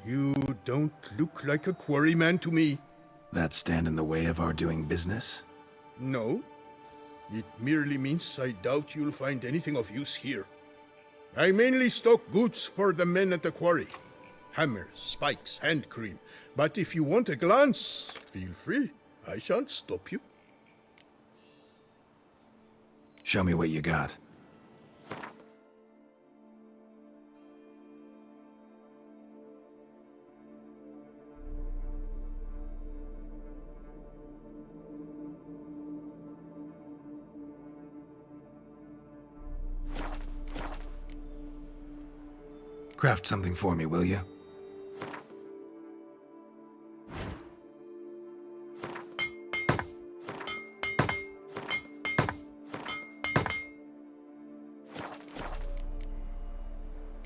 You don't look like a quarryman to me. That stand in the way of our doing business? No. It merely means I doubt you'll find anything of use here. I mainly stock goods for the men at the quarry. Hammers, spikes, hand cream. But if you want a glance, feel free. I shan't stop you. Show me what you got. Craft something for me, will you?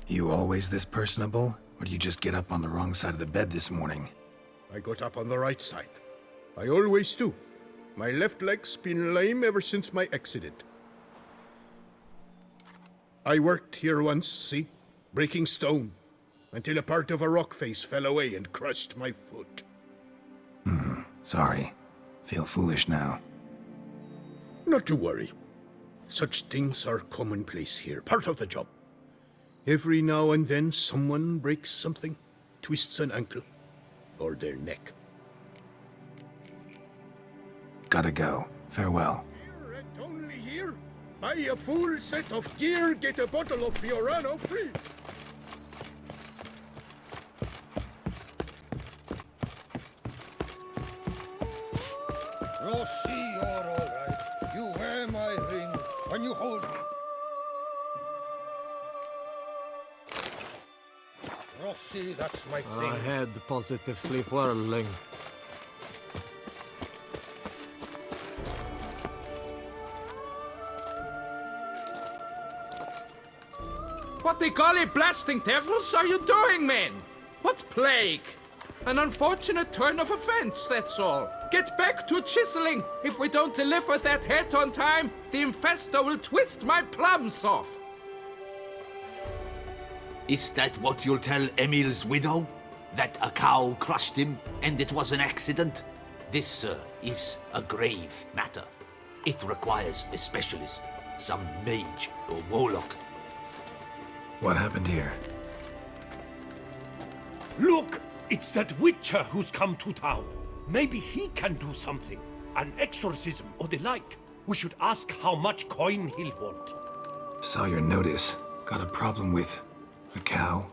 You always this personable? Or do you just get up on the wrong side of the bed this morning? I got up on the right side. I always do. My left leg's been lame ever since my accident. I worked here once, see? Breaking stone, until a part of a rock face fell away and crushed my foot. Sorry. Feel foolish now. Not to worry. Such things are commonplace here, part of the job. Every now and then someone breaks something, twists an ankle, or their neck. Gotta go. Farewell. Here and only here, buy a full set of gear, get a bottle of Fiorano free. Rossi, you're all right. You wear my ring when you hold me. Rossi, that's my thing. My head positively whirling. What the golly blasting devils are you doing, men? What plague? An unfortunate turn of events, that's all. Get back to chiseling. If we don't deliver that head on time, the infestor will twist my plums off. Is that what you'll tell Emil's widow? That a cow crushed him and it was an accident? This, sir, is a grave matter. It requires a specialist, some mage or warlock. What happened here? Look! It's that witcher who's come to town. Maybe he can do something. An exorcism or the like. We should ask how much coin he'll want. Saw your notice. Got a problem with a cow?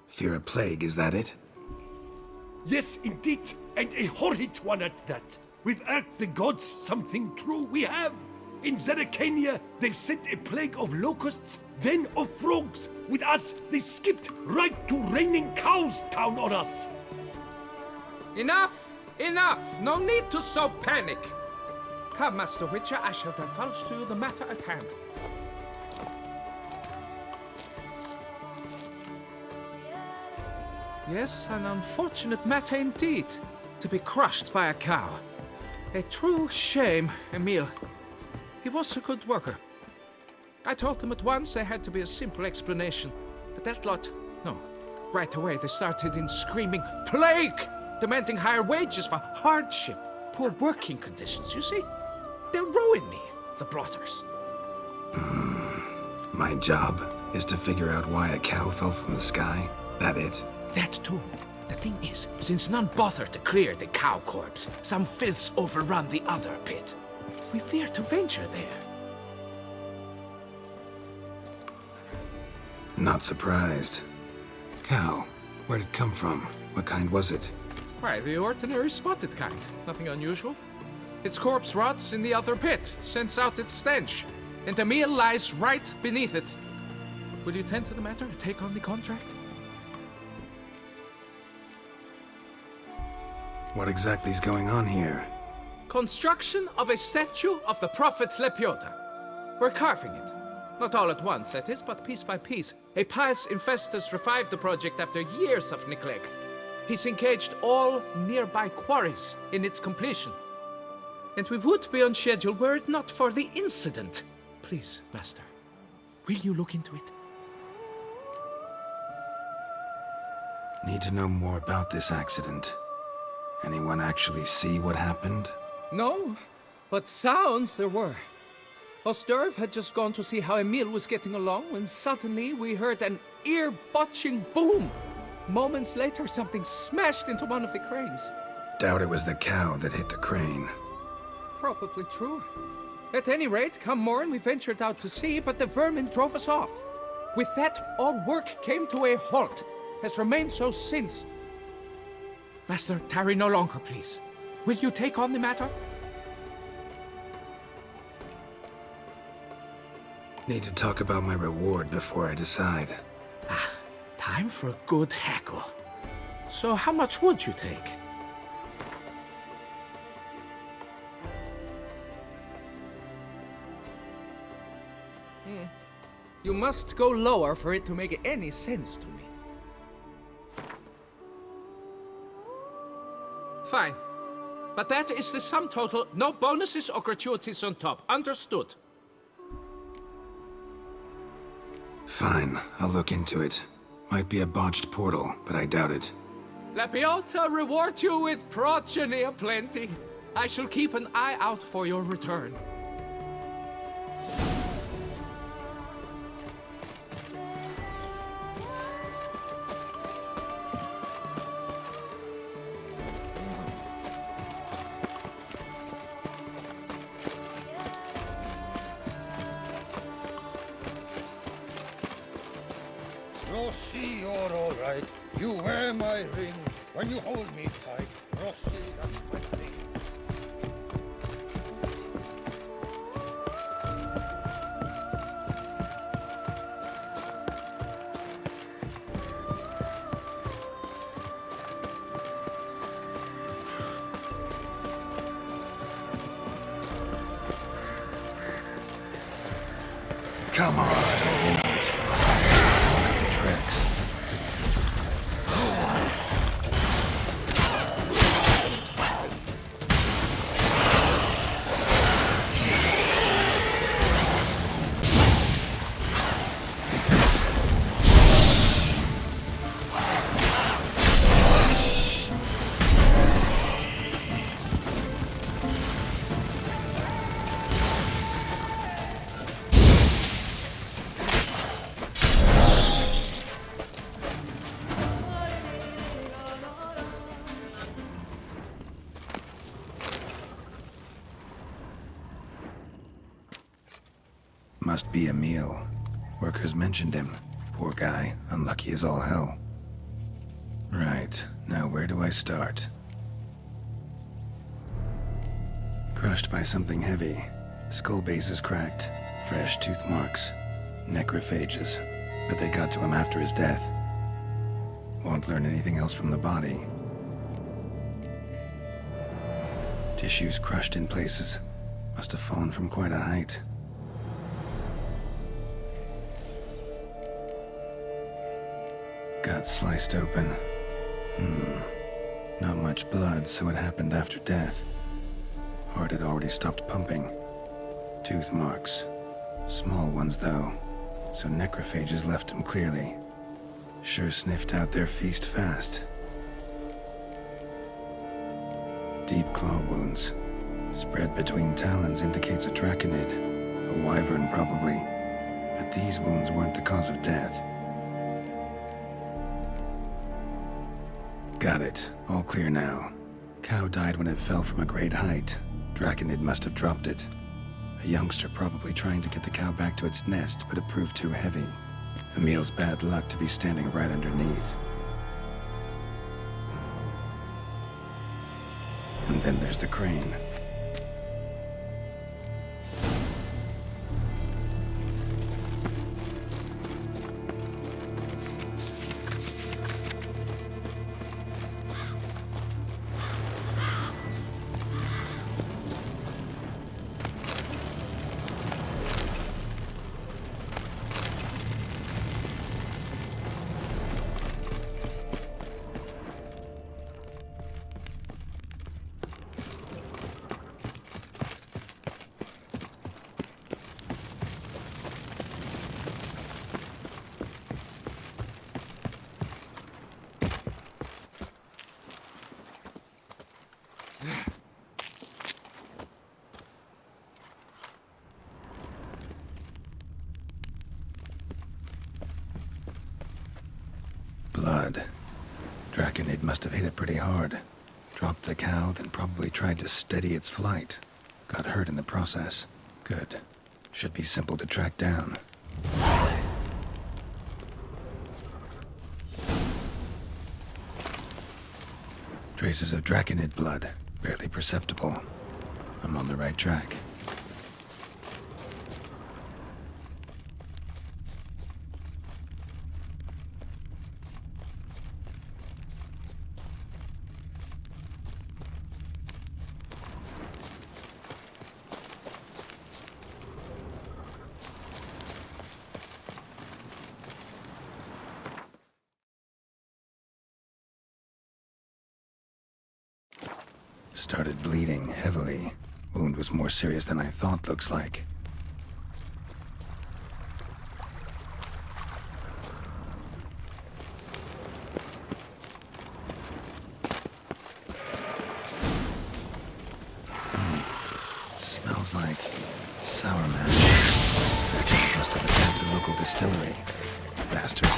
Fear a plague, is that it? Yes, indeed. And a horrid one at that. Without the gods, something true we have. In Zeracania, they've sent a plague of locusts, then of frogs. With us, they skipped right to raining cows down on us. Enough! Enough! No need to so panic. Come, Master Witcher, I shall divulge to you the matter at hand. Yes, an unfortunate matter indeed, to be crushed by a cow. A true shame, Emil. He was a good worker. I told him at once there had to be a simple explanation, but that lot, no. Right away they started in screaming, "Plague!" demanding higher wages for hardship, poor working conditions, you see? They'll ruin me, the blotters. My job is to figure out why a cow fell from the sky? That it? That too. The thing is, since none bothered to clear the cow corpse, some filths overrun the other pit. We fear to venture there. Not surprised. Cow. Where'd it come from? What kind was it? Why, the ordinary spotted kind. Nothing unusual. Its corpse rots in the other pit, sends out its stench, and Emil lies right beneath it. Will you tend to the matter and take on the contract? What exactly is going on here? Construction of a statue of the prophet Lepiota. We're carving it. Not all at once, that is, but piece by piece. A pious infestus revived the project after years of neglect. He's engaged all nearby quarries in its completion. And we would be on schedule were it not for the incident. Please, Master, will you look into it? Need to know more about this accident. Anyone actually see what happened? No, but sounds there were. Osterv had just gone to see how Emil was getting along when suddenly we heard an ear-botching boom. Moments later, something smashed into one of the cranes. Doubt it was the cow that hit the crane. Probably true. At any rate, come morn we ventured out to sea, but the vermin drove us off. With that, all work came to a halt. Has remained so since. Master, tarry no longer, please. Will you take on the matter? Need to talk about my reward before I decide. Time for a good hackle. So how much would you take? You must go lower for it to make any sense to me. Fine. But that is the sum total. No bonuses or gratuities on top. Understood? Fine, I'll look into it. Might be a botched portal, but I doubt it. Lepiota reward you with progeny aplenty. I shall keep an eye out for your return. Rossi, you're all right. You wear my ring when you hold me tight. Rossi, that's my thing. Come on, stay in it. Talk the tricks. Must be Emil. Workers mentioned him. Poor guy, unlucky as all hell. Right, now where do I start? Crushed by something heavy. Skull base is cracked. Fresh tooth marks. Necrophages. But they got to him after his death. Won't learn anything else from the body. Tissues crushed in places. Must have fallen from quite a height. Gut sliced open. Not much blood, so it happened after death. Heart had already stopped pumping. Tooth marks. Small ones, though, so necrophages left him clearly. Sure sniffed out their feast fast. Deep claw wounds. Spread between talons indicates a draconid. A wyvern, probably. But these wounds weren't the cause of death. Got it. All clear now. Cow died when it fell from a great height. Draconid must have dropped it. A youngster probably trying to get the cow back to its nest, but it proved too heavy. Emil's bad luck to be standing right underneath. And then there's the crane. Blood. Draconid must have hit it pretty hard. Dropped the cow, then probably tried to steady its flight. Got hurt in the process. Good. Should be simple to track down. Traces of Draconid blood. Barely perceptible. I'm on the right track. Started bleeding heavily. Wound was more serious than I thought, looks like. Smells like sour mash. Must have attacked the local distillery. Bastard.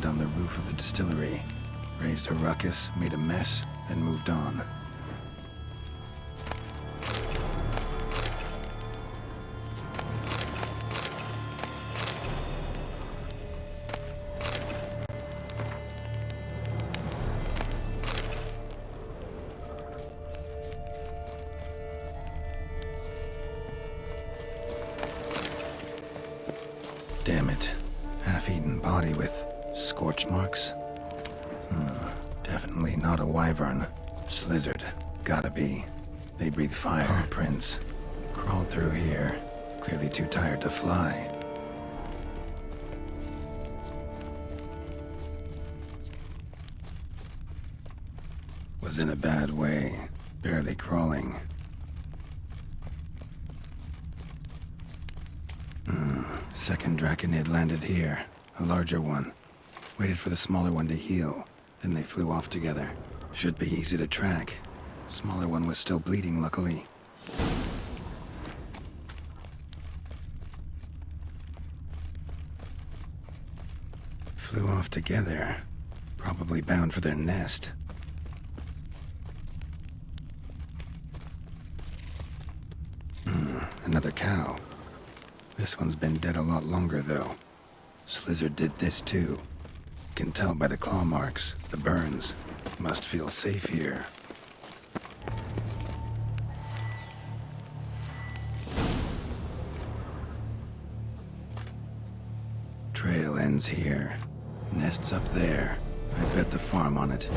On the roof of the distillery, raised a ruckus, made a mess, then moved on. Damn it. Half-eaten body with scorch marks? Definitely not a wyvern. Slizzard. Gotta be. They breathe fire, prince. Crawled through here. Clearly too tired to fly. Was in a bad way. Barely crawling. Second Draconid landed here. A larger one. Waited for the smaller one to heal. Then they flew off together. Should be easy to track. Smaller one was still bleeding, luckily. Flew off together. Probably bound for their nest. Another cow. This one's been dead a lot longer, though. Slizzard did this, too. Can tell by the claw marks, the burns. Must feel safe here. Trail ends here. Nest's up there. I bet the farm on it.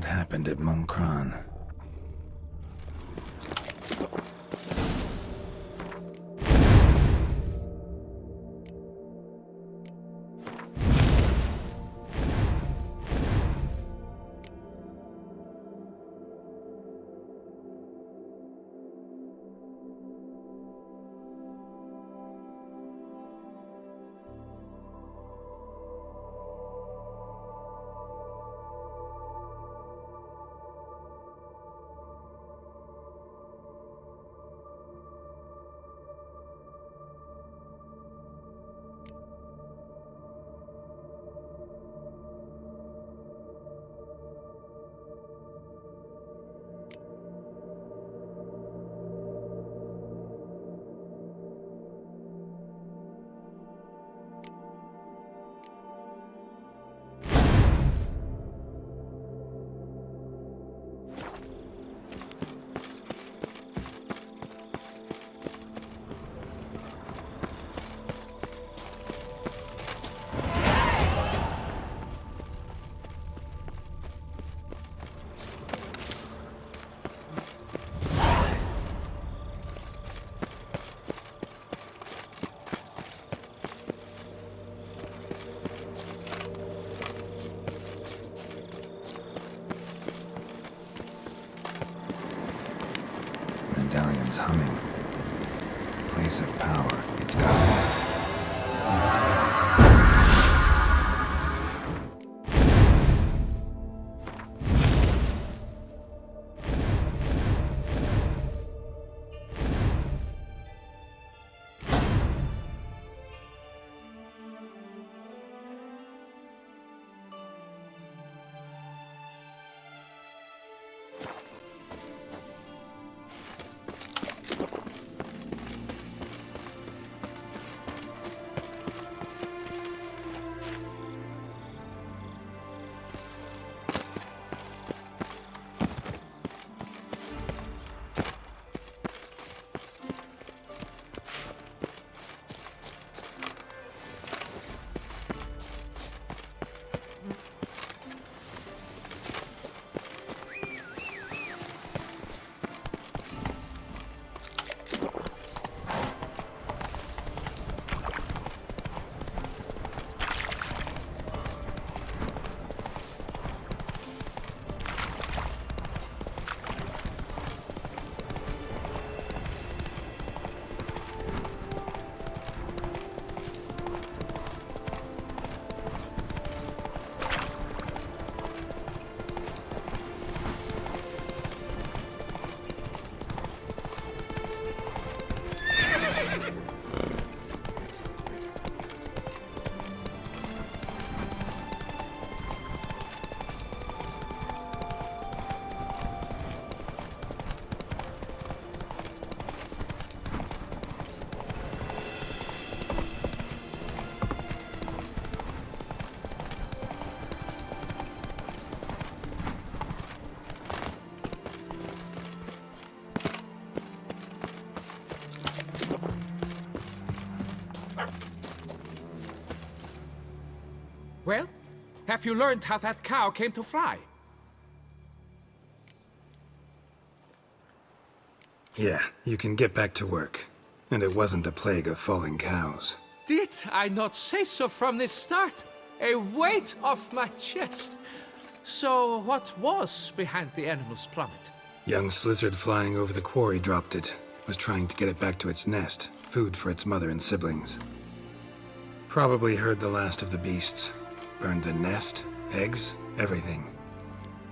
Happened at Monkran. is humming. Place of power. It's got Well, have you learned how that cow came to fly? Yeah, you can get back to work. And it wasn't a plague of falling cows. Did I not say so from the start? A weight off my chest. So what was behind the animal's plummet? Young lizard flying over the quarry dropped it. Was trying to get it back to its nest. Food for its mother and siblings. Probably heard the last of the beasts. Burned the nest, eggs, everything.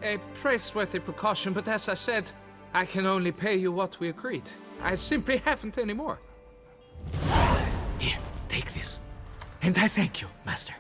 A praiseworthy precaution, but as I said, I can only pay you what we agreed. I simply haven't any more. Here, take this. And I thank you, Master.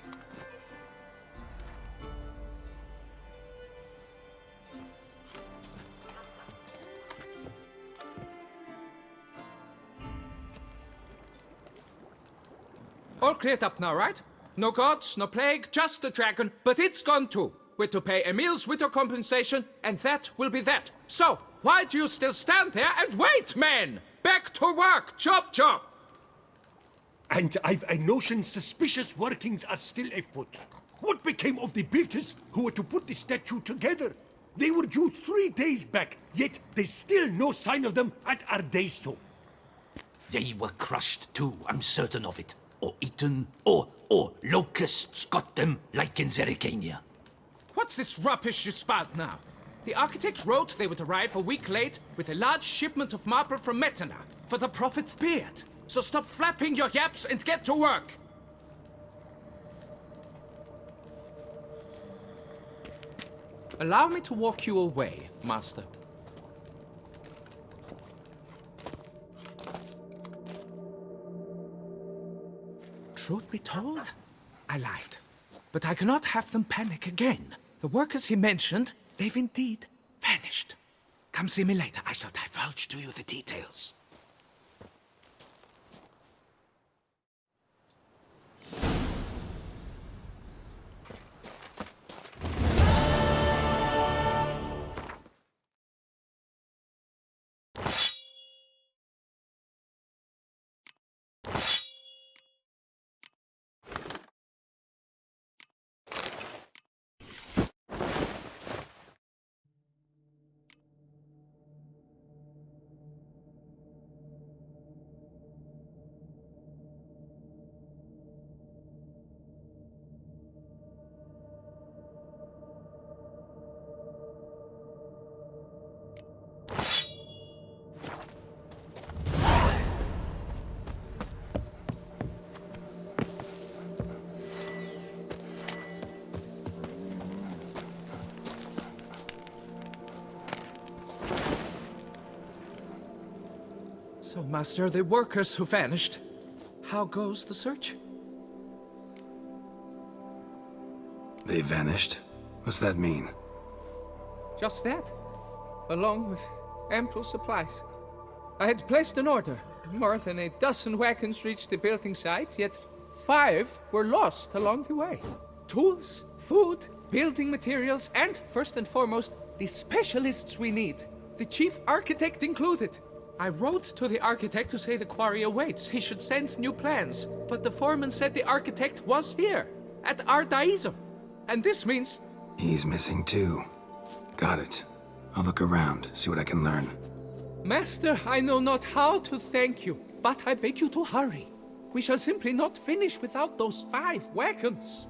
All cleared up now, right? No gods, no plague, just the dragon, but it's gone too. We're to pay Emil's widow compensation, and that will be that. So, why do you still stand there and wait, men? Back to work! Chop, chop! And I've a notion suspicious workings are still afoot. What became of the builders who were to put the statue together? They were due 3 days back, yet there's still no sign of them at our daystone. They were crushed too, I'm certain of it. Or eaten, or locusts got them, like in Zerikania. What's this rubbish you spout now? The architects wrote they would arrive a week late with a large shipment of marble from Metana for the prophet's beard. So stop flapping your yaps and get to work! Allow me to walk you away, Master. Truth be told, I lied. But I cannot have them panic again. The workers he mentioned, they've indeed vanished. Come see me later. I shall divulge to you the details. So, Master, the workers who vanished. How goes the search? They vanished? What's that mean? Just that, along with ample supplies. I had placed an order. More than a dozen wagons reached the building site, yet 5 were lost along the way. Tools, food, building materials, and, first and foremost, the specialists we need. The chief architect included. I wrote to the architect to say the quarry awaits. He should send new plans. But the foreman said the architect was here, at Ardaizo. And this means... He's missing too. Got it. I'll look around, see what I can learn. Master, I know not how to thank you, but I beg you to hurry. We shall simply not finish without those 5 wagons.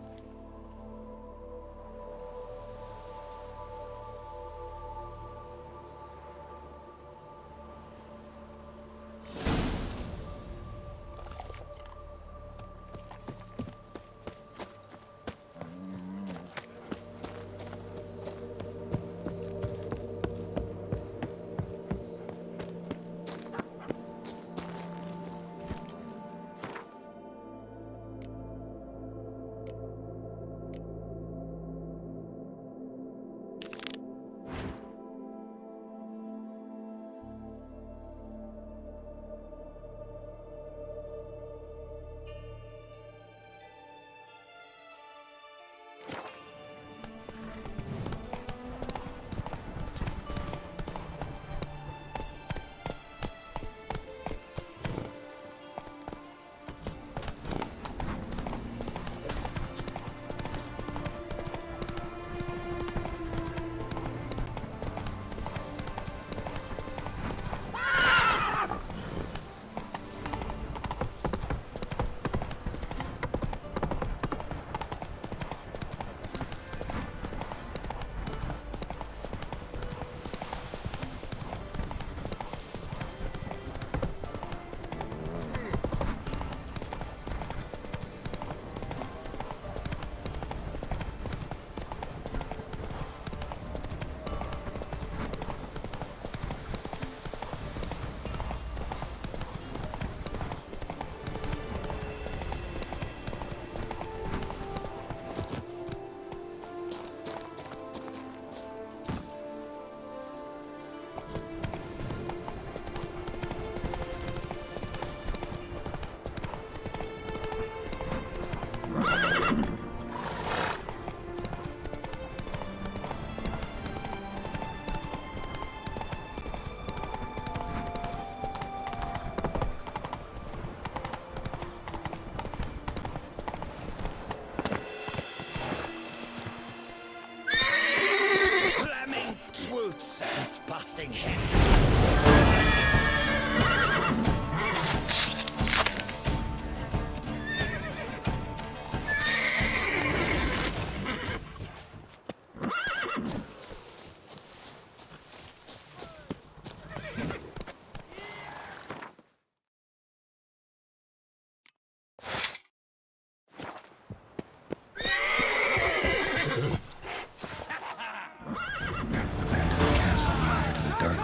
busting heads.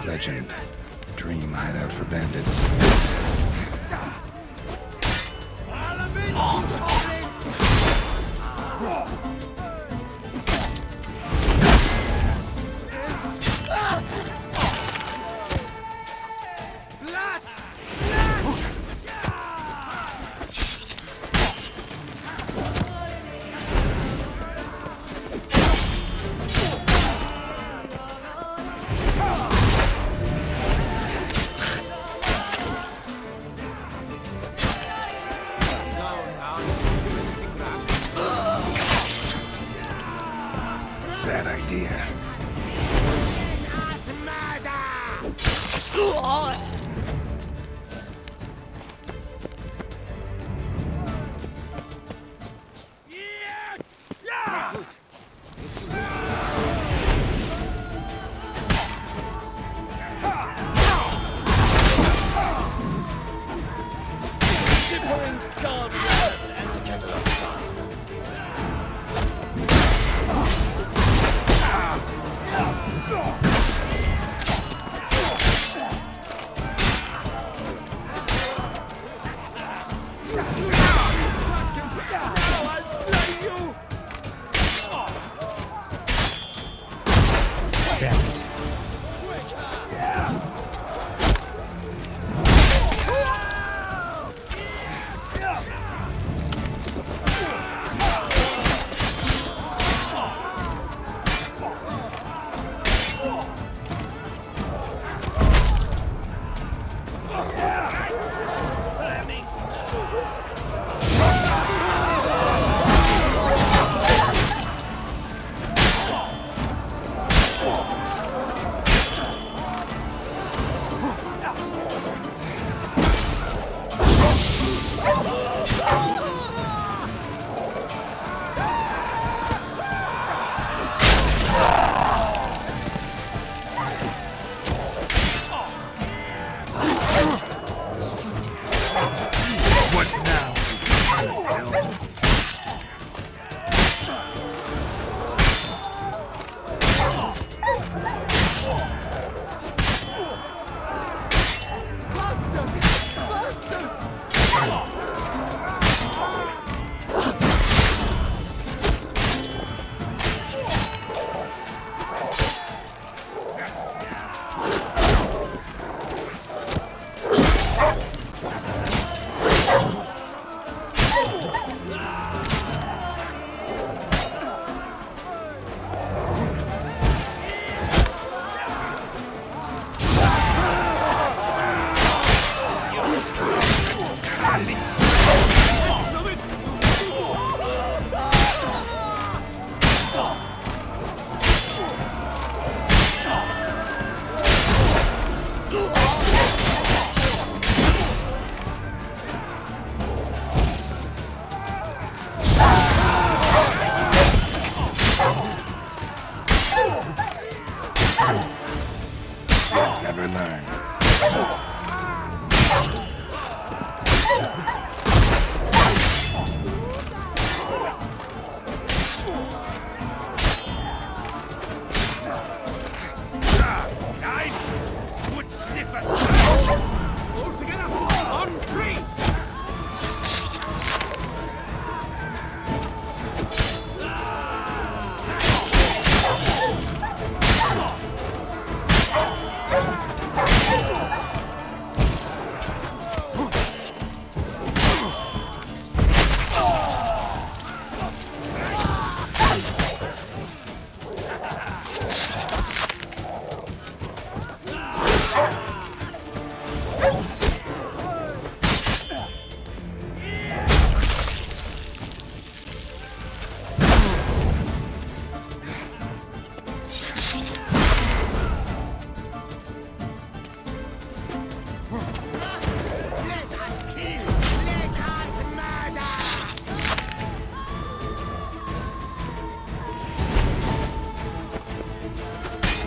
Legend. Dream hideout for bandits. Bad idea. Shivering guardrails and a kettle of craftsmen. Damn it. Never learn. Nein! Good sniffers! All together! On three!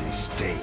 Mistake.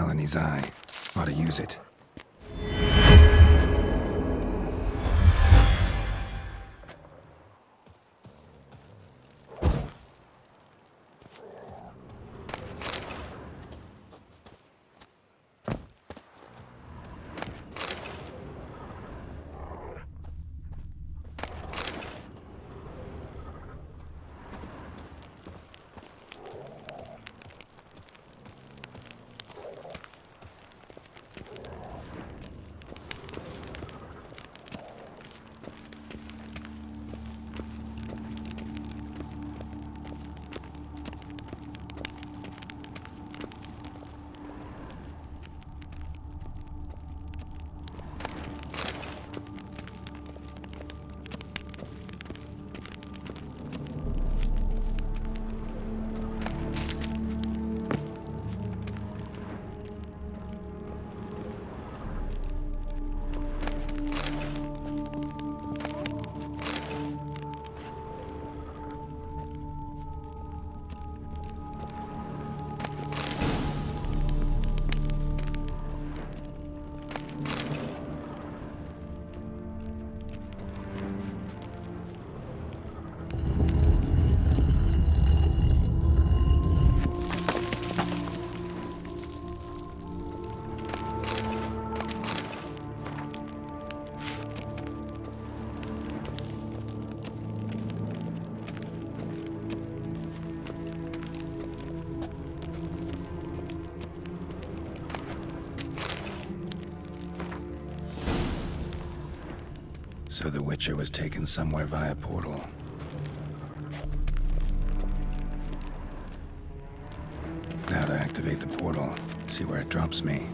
Felony's eye. Ought to use it. So the Witcher was taken somewhere via portal. Now to activate the portal, see where it drops me.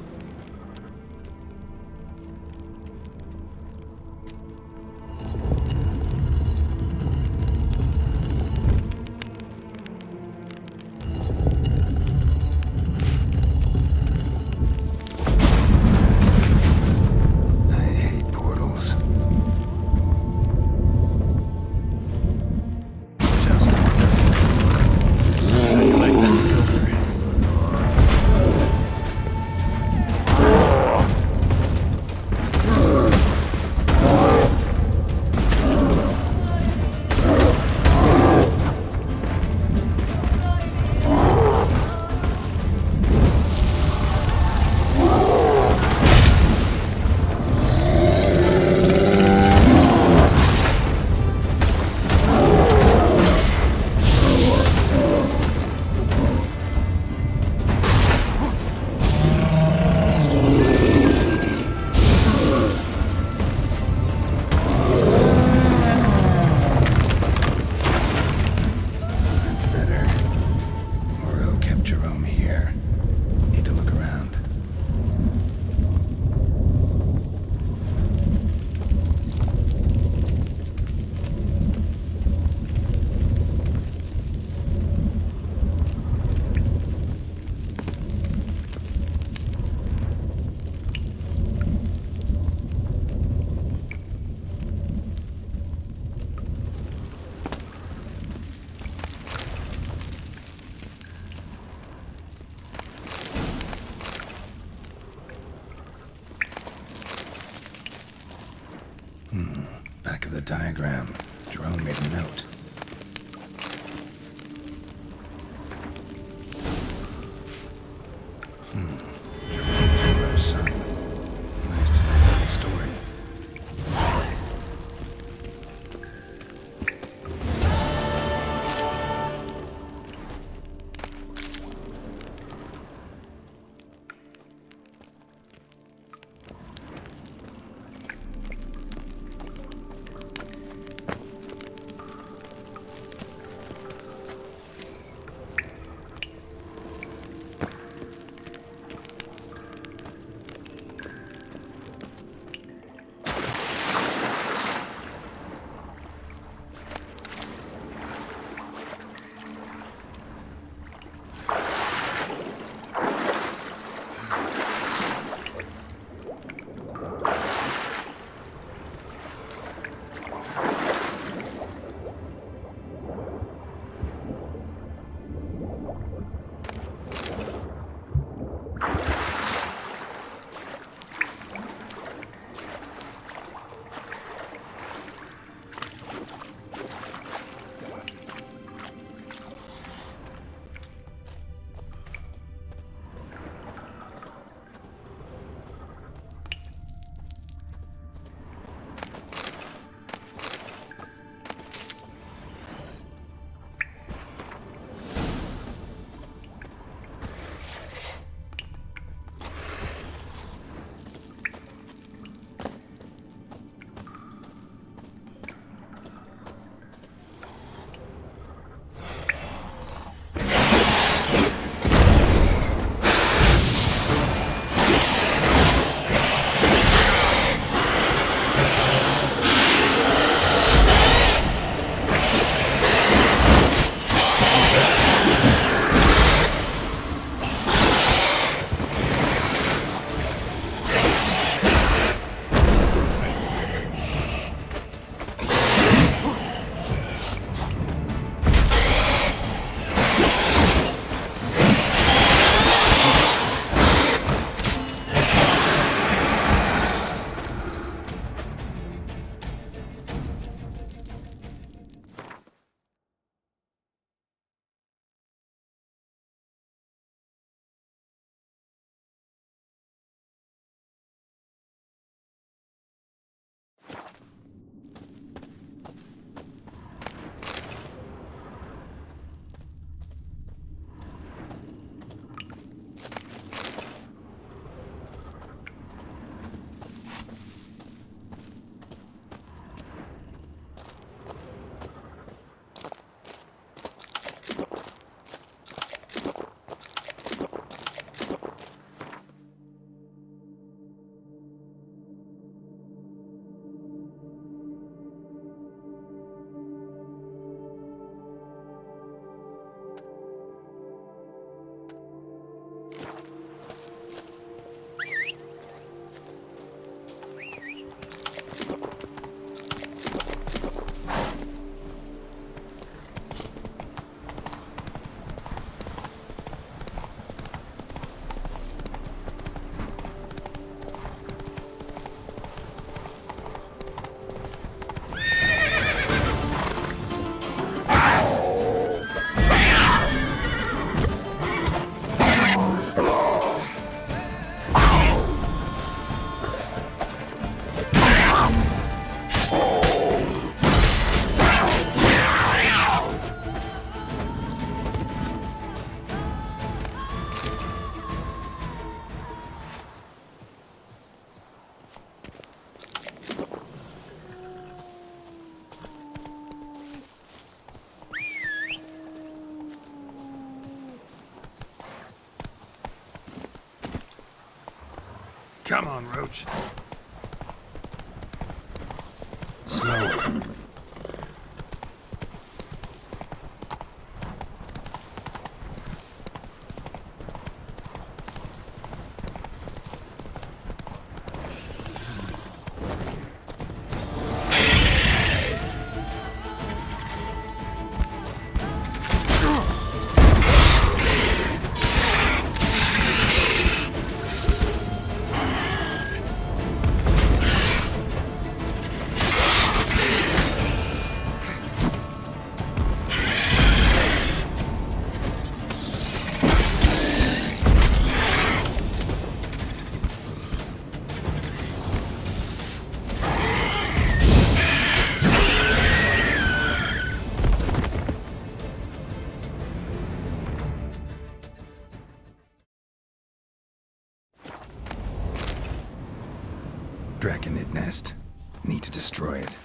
Back of the diagram, Jerome made a note. Jerome's son. Nice to know the whole story. Come on, Roach. Slower. Draconid nest. Need to destroy it.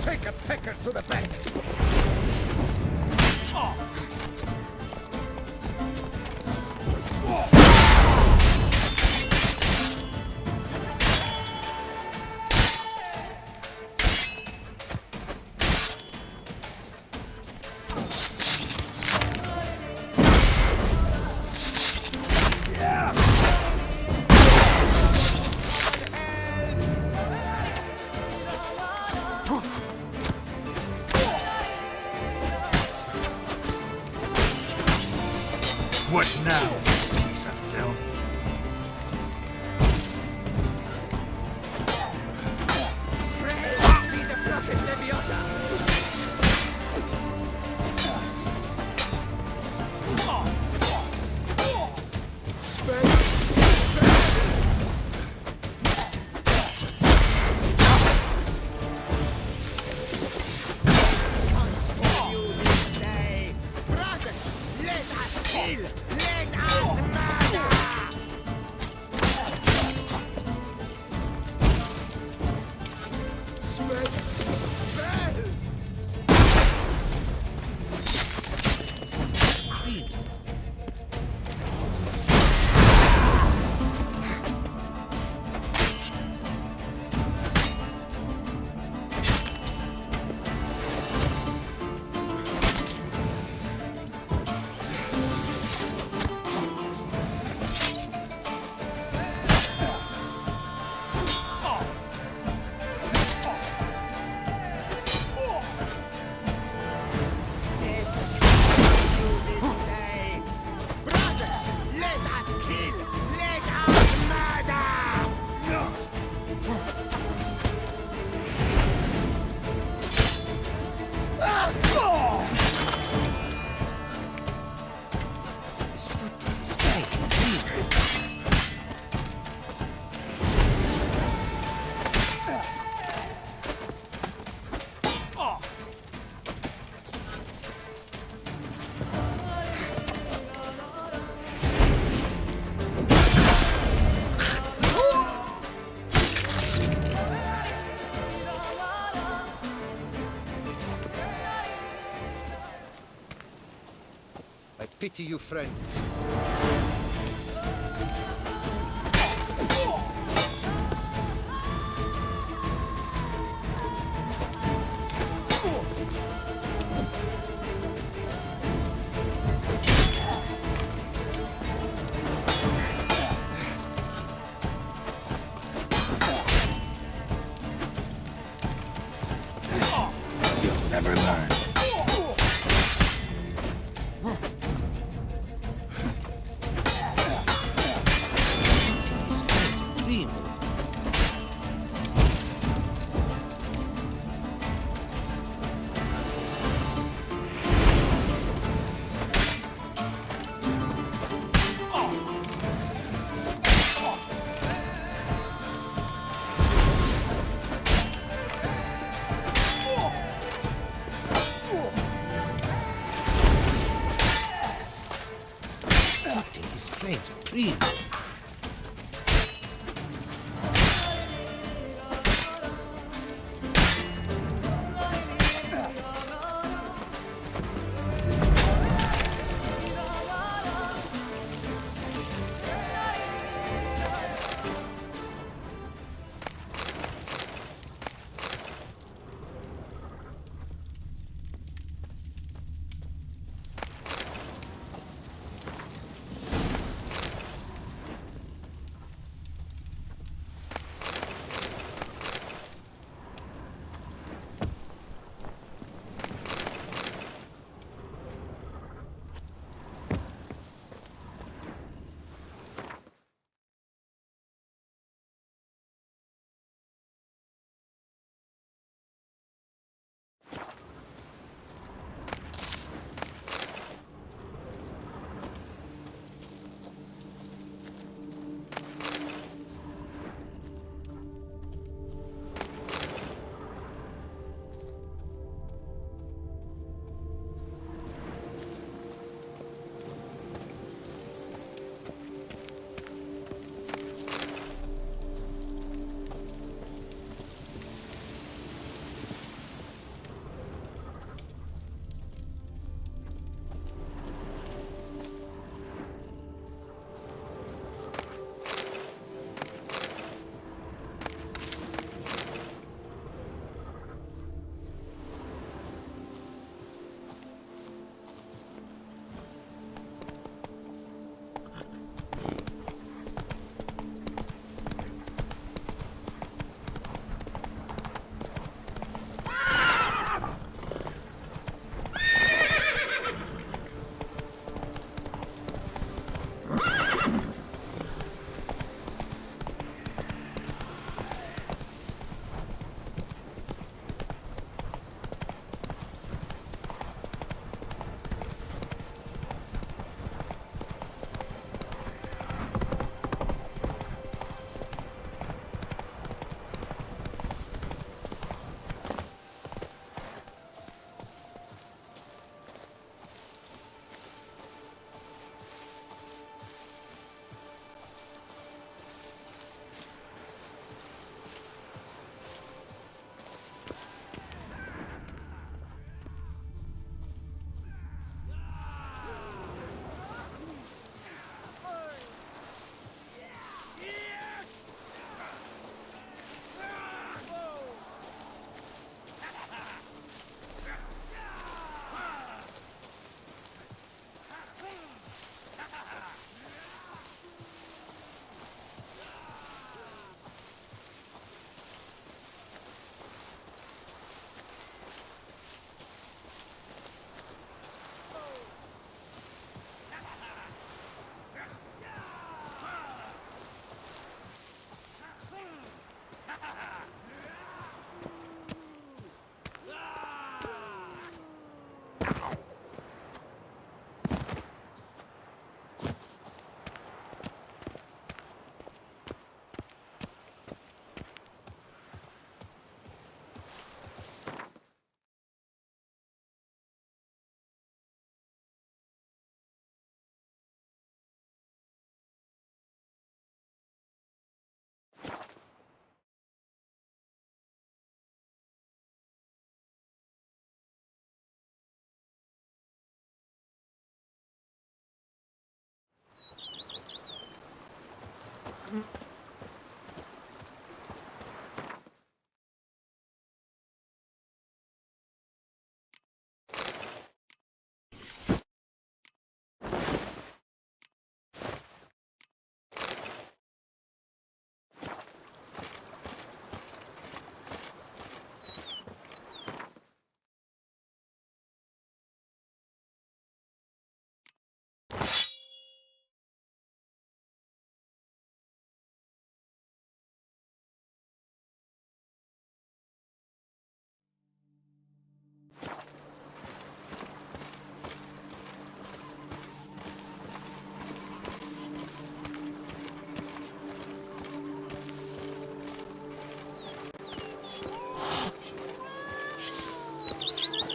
Take a pecker to the back. What now, piece of filth? Let us kill! Let us pity you, friend. You'll never learn. His face, primo.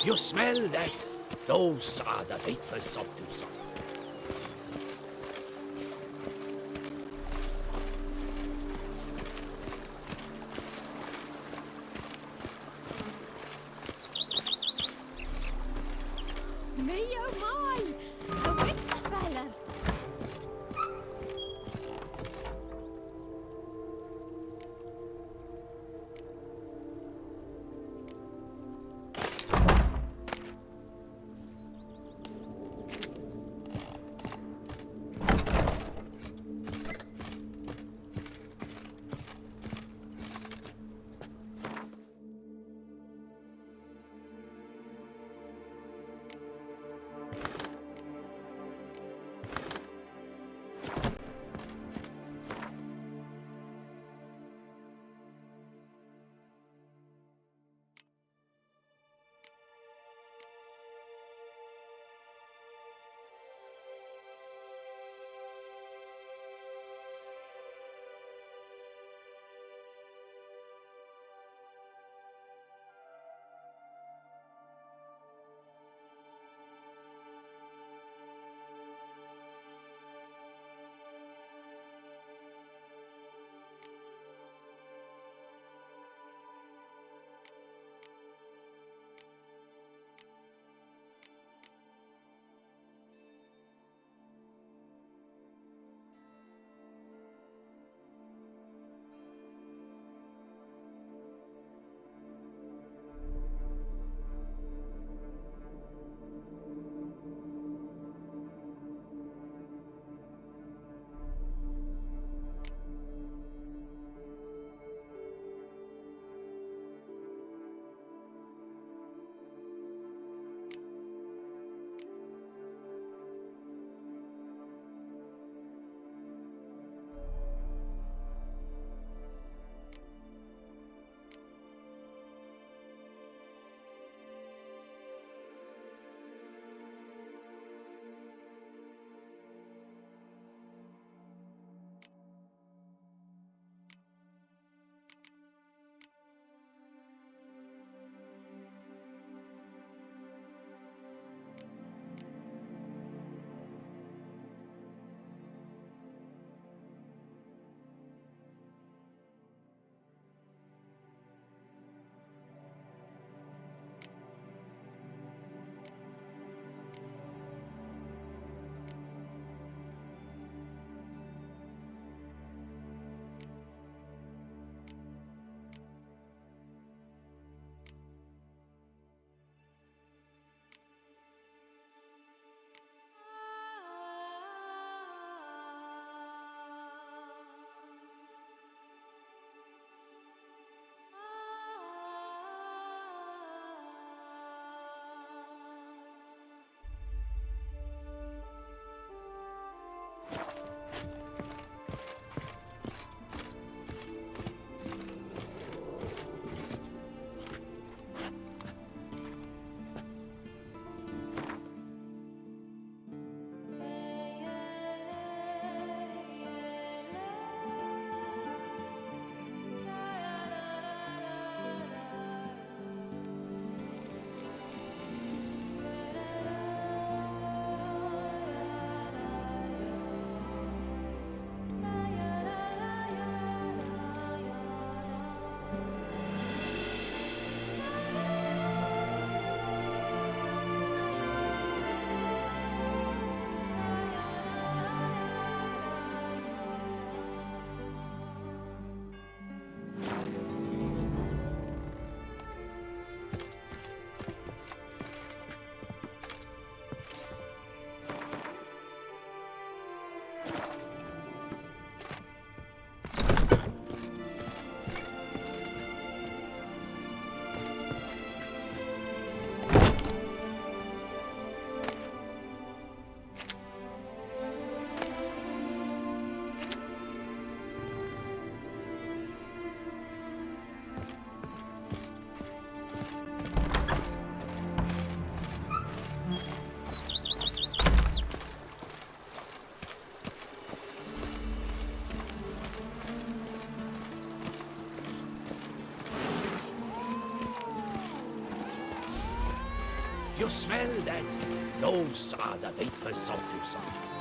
You smell that? Those are the vapors of Tucson. Me oh my! A witch fella! You smell that? Those are the vapors of Tucson.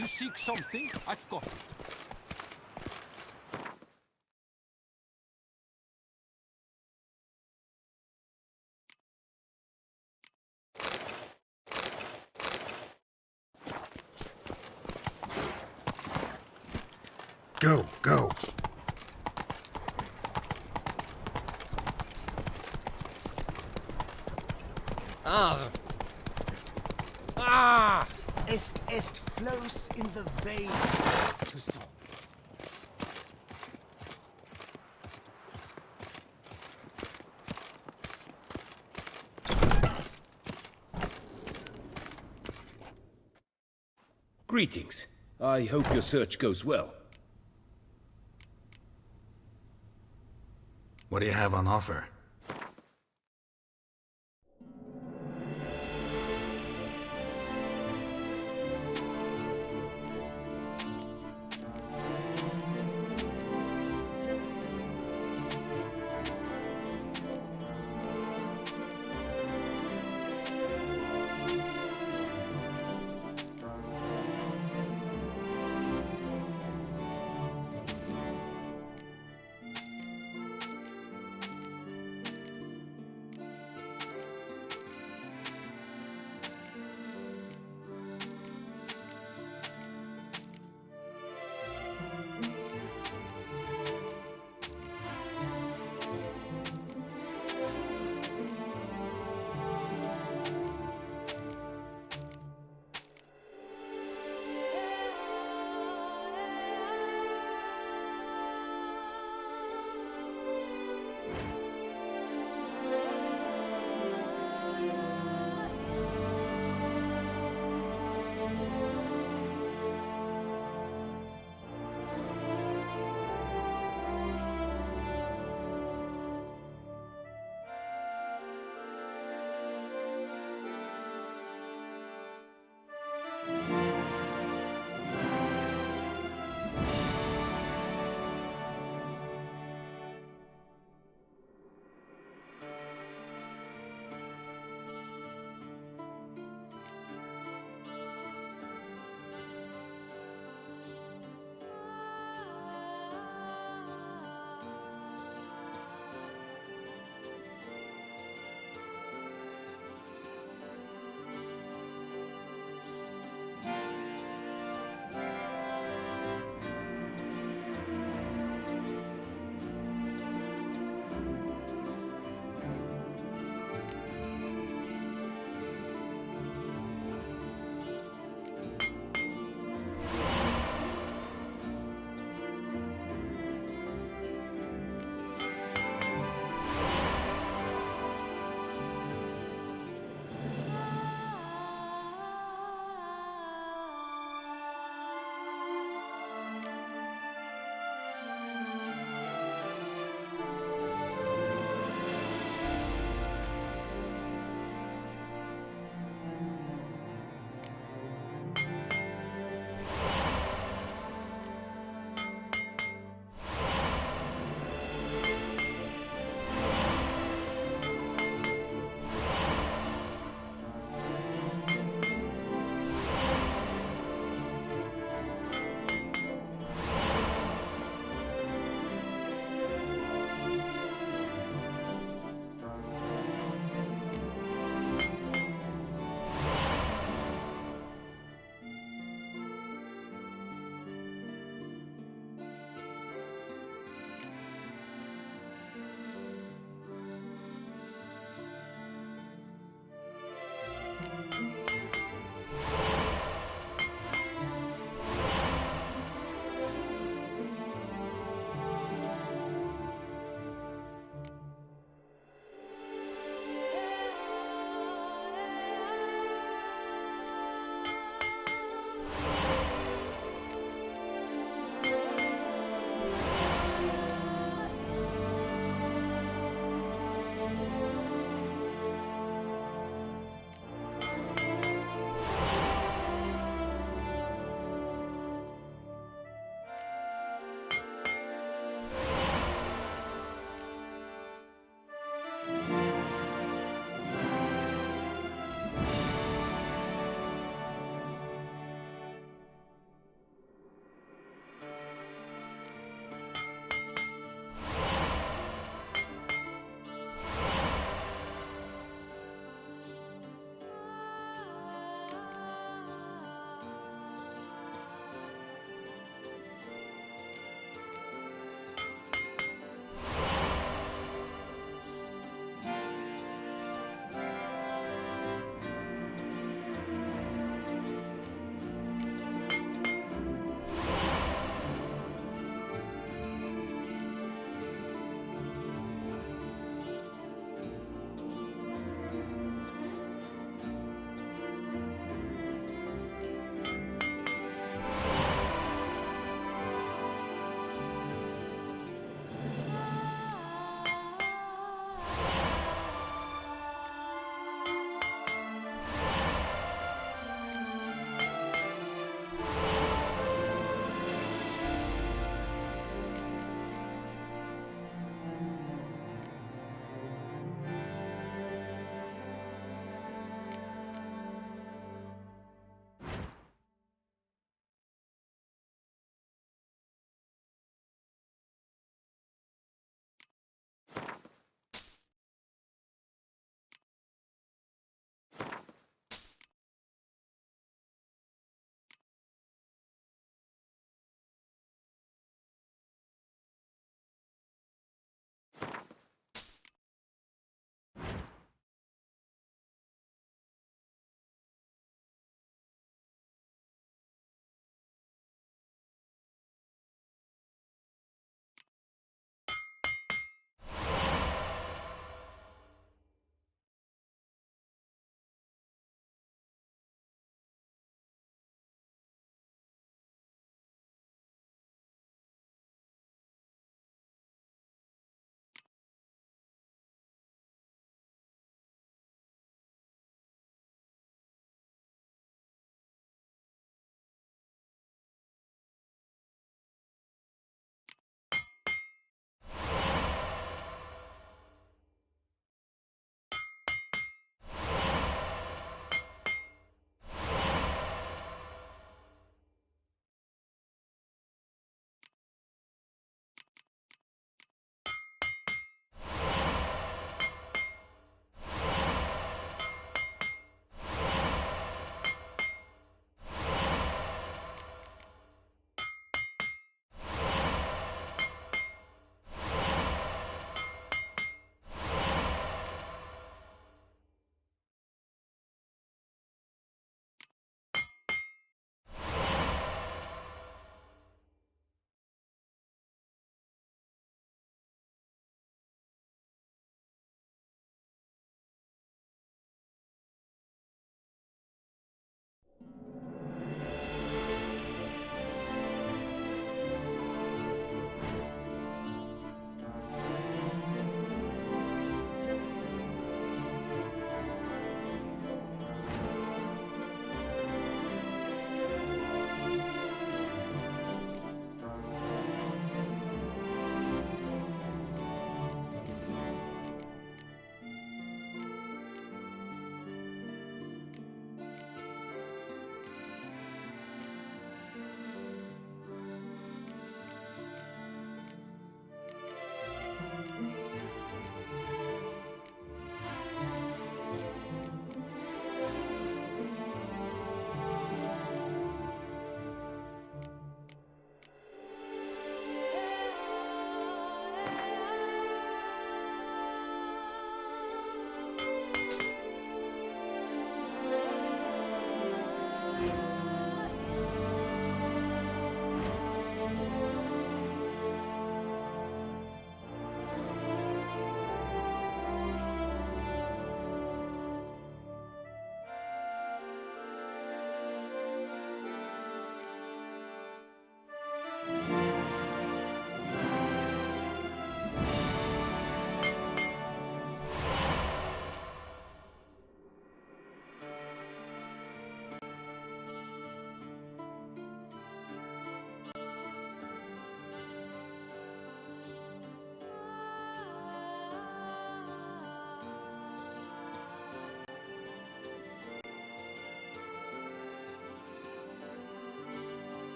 You seek something? I've got it. Go, go. Est flows in the veins of Tucson. Greetings. I hope your search goes well. What do you have on offer?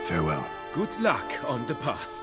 Farewell. Good luck on the path.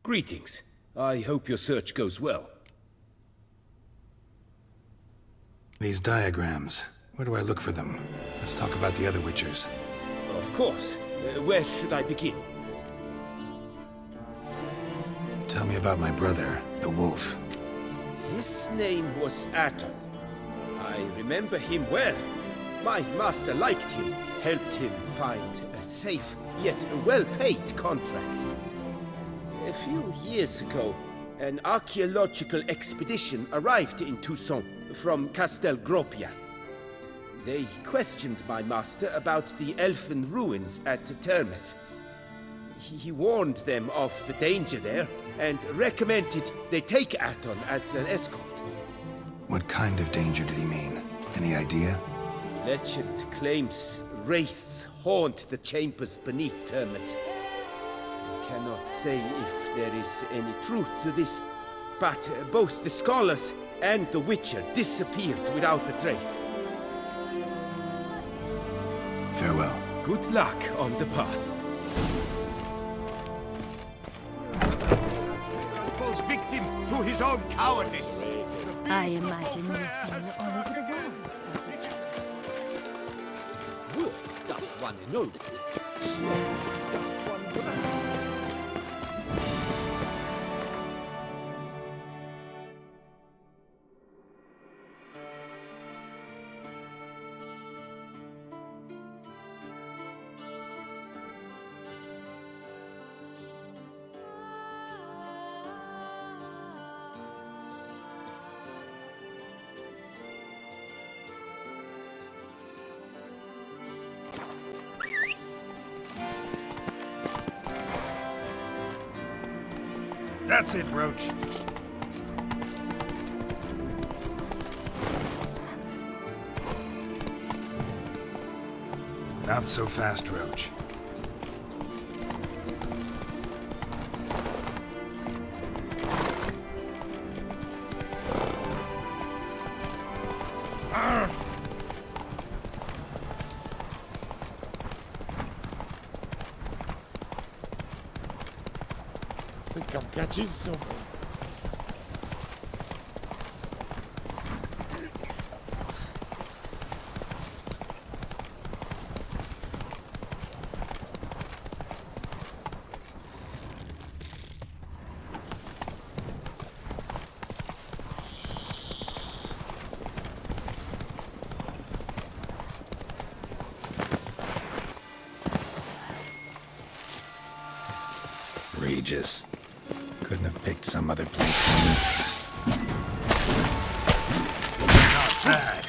Greetings. I hope your search goes well. These diagrams, where do I look for them? Let's talk about the other Witchers. Of course. Where should I begin? Tell me about my brother, the Wolf. His name was Aton. I remember him well. My master liked him, helped him find a safe, yet well-paid contract. A few years ago, an archaeological expedition arrived in Tucson from Castel Gropia. They questioned my master about the elfin ruins at Termes. He warned them of the danger there and recommended they take Aton as an escort. What kind of danger did he mean? Any idea? Legend claims wraiths haunt the chambers beneath Termes. I cannot say if there is any truth to this, but both the scholars and the Witcher disappeared without a trace. Farewell. Good luck on the path. Falls victim to his own cowardice. I imagine you've been all over the world, Savage. Wood doth one noble, slaughter doth one grand. That's it, Roach. Not so fast, Roach. I think I'm catching someone. Regis. Couldn't have picked some other place to meet. Not bad.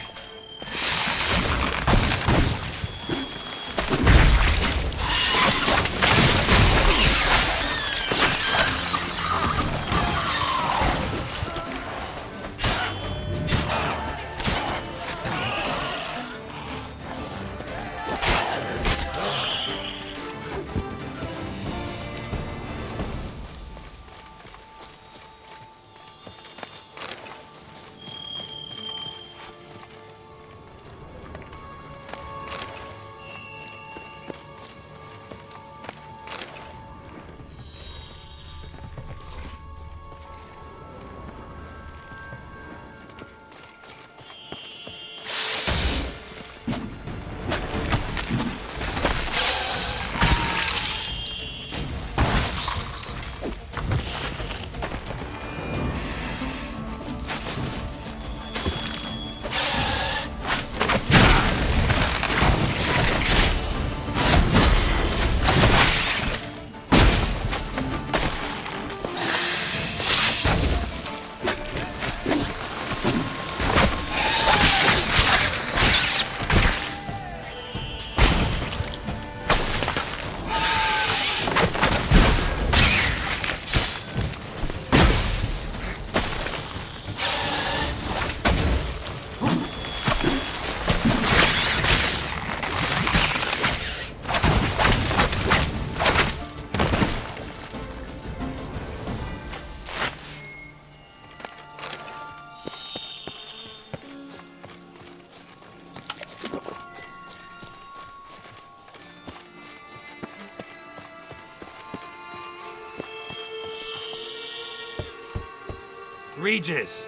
Regis!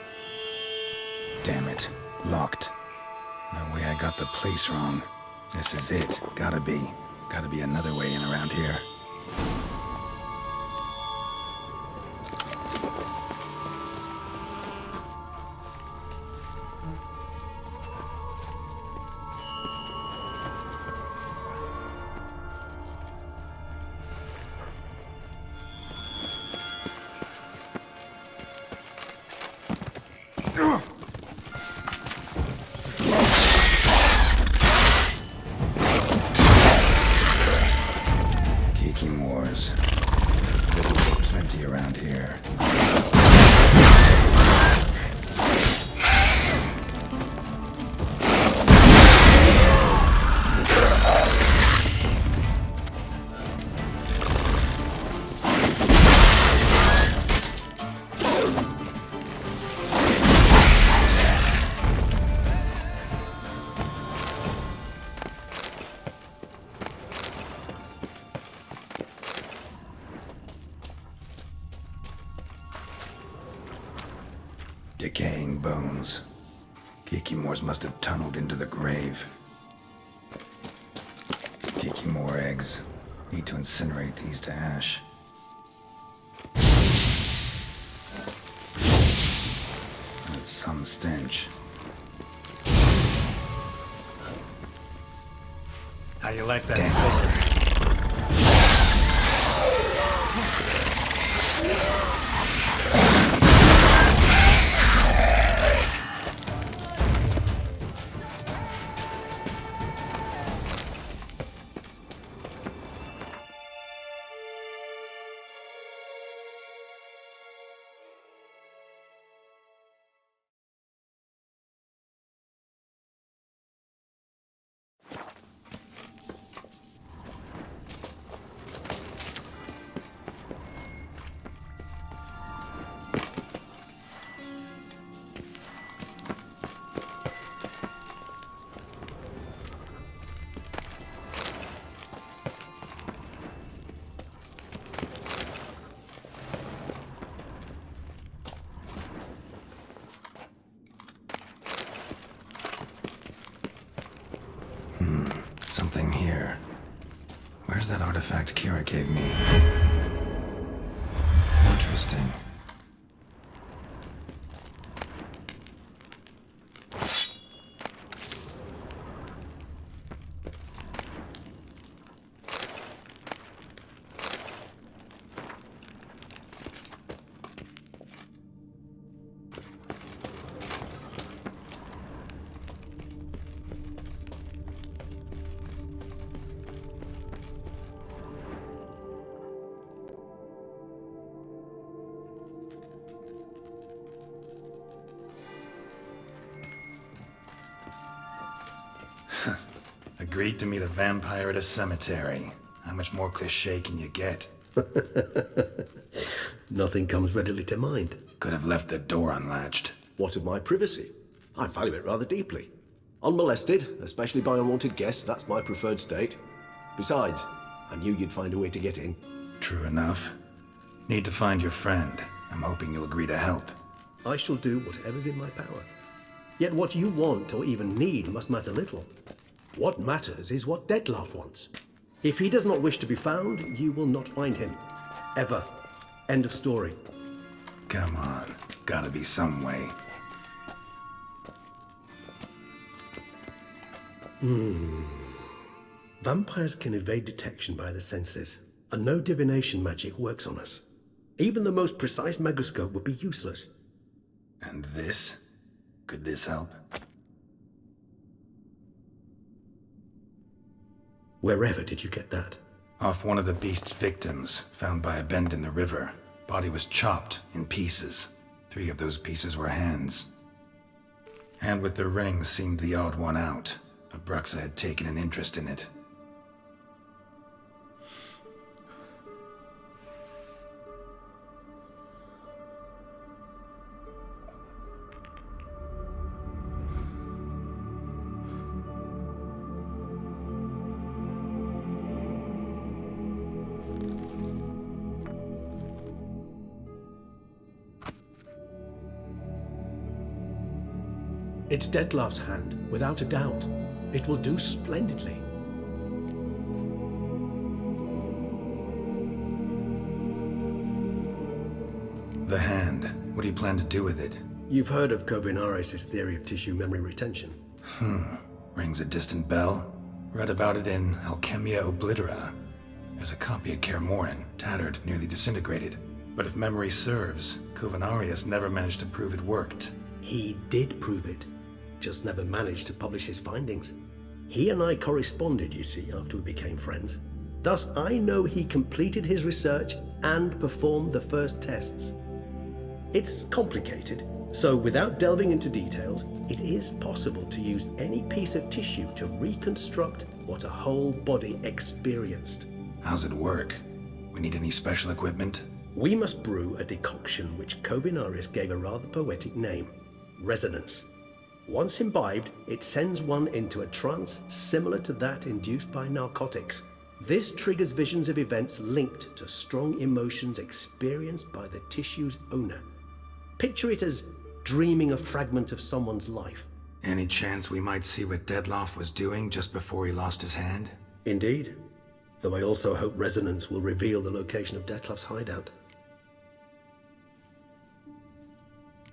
Damn it. Locked. No way I got the place wrong. This is it. Gotta be. Gotta be another way in around here. Kicking wars. There'll be plenty around here. Decaying bones. Kikimores must have tunneled into the grave. Kikimore eggs. Need to incinerate these to ash. That's some stench. How you like that silver? Something here. Where's that artifact Kira gave me? Interesting. Agreed to meet a vampire at a cemetery. How much more cliché can you get? Nothing comes readily to mind. Could have left the door unlatched. What of my privacy? I value it rather deeply. Unmolested, especially by unwanted guests, that's my preferred state. Besides, I knew you'd find a way to get in. True enough. Need to find your friend. I'm hoping you'll agree to help. I shall do whatever's in my power. Yet what you want or even need must matter little. What matters is what Detlef wants. If he does not wish to be found, you will not find him. Ever. End of story. Come on. Gotta be some way. Vampires can evade detection by the senses, and no divination magic works on us. Even the most precise megascope would be useless. And this? Could this help? Wherever did you get that? Off one of the beast's victims, found by a bend in the river. Body was chopped in pieces. 3 of those pieces were hands. Hand with the ring seemed the odd one out. Abruxa had taken an interest in it. It's Detlef's hand, without a doubt. It will do splendidly. The hand. What do you plan to do with it? You've heard of Kovinaris' theory of tissue memory retention. Rings a distant bell. Read about it in Alchemia Oblitera. There's a copy of Kermoran, tattered, nearly disintegrated. But if memory serves, Kovinaris never managed to prove it worked. He did prove it, just never managed to publish his findings. He and I corresponded, you see, after we became friends. Thus, I know he completed his research and performed the first tests. It's complicated, so without delving into details, it is possible to use any piece of tissue to reconstruct what a whole body experienced. How's it work? We need any special equipment? We must brew a decoction which Kovinaris gave a rather poetic name, resonance. Once imbibed, it sends one into a trance similar to that induced by narcotics. This triggers visions of events linked to strong emotions experienced by the tissue's owner. Picture it as dreaming a fragment of someone's life. Any chance we might see what Dettlaff was doing just before he lost his hand? Indeed. Though I also hope resonance will reveal the location of Dettlaff's hideout.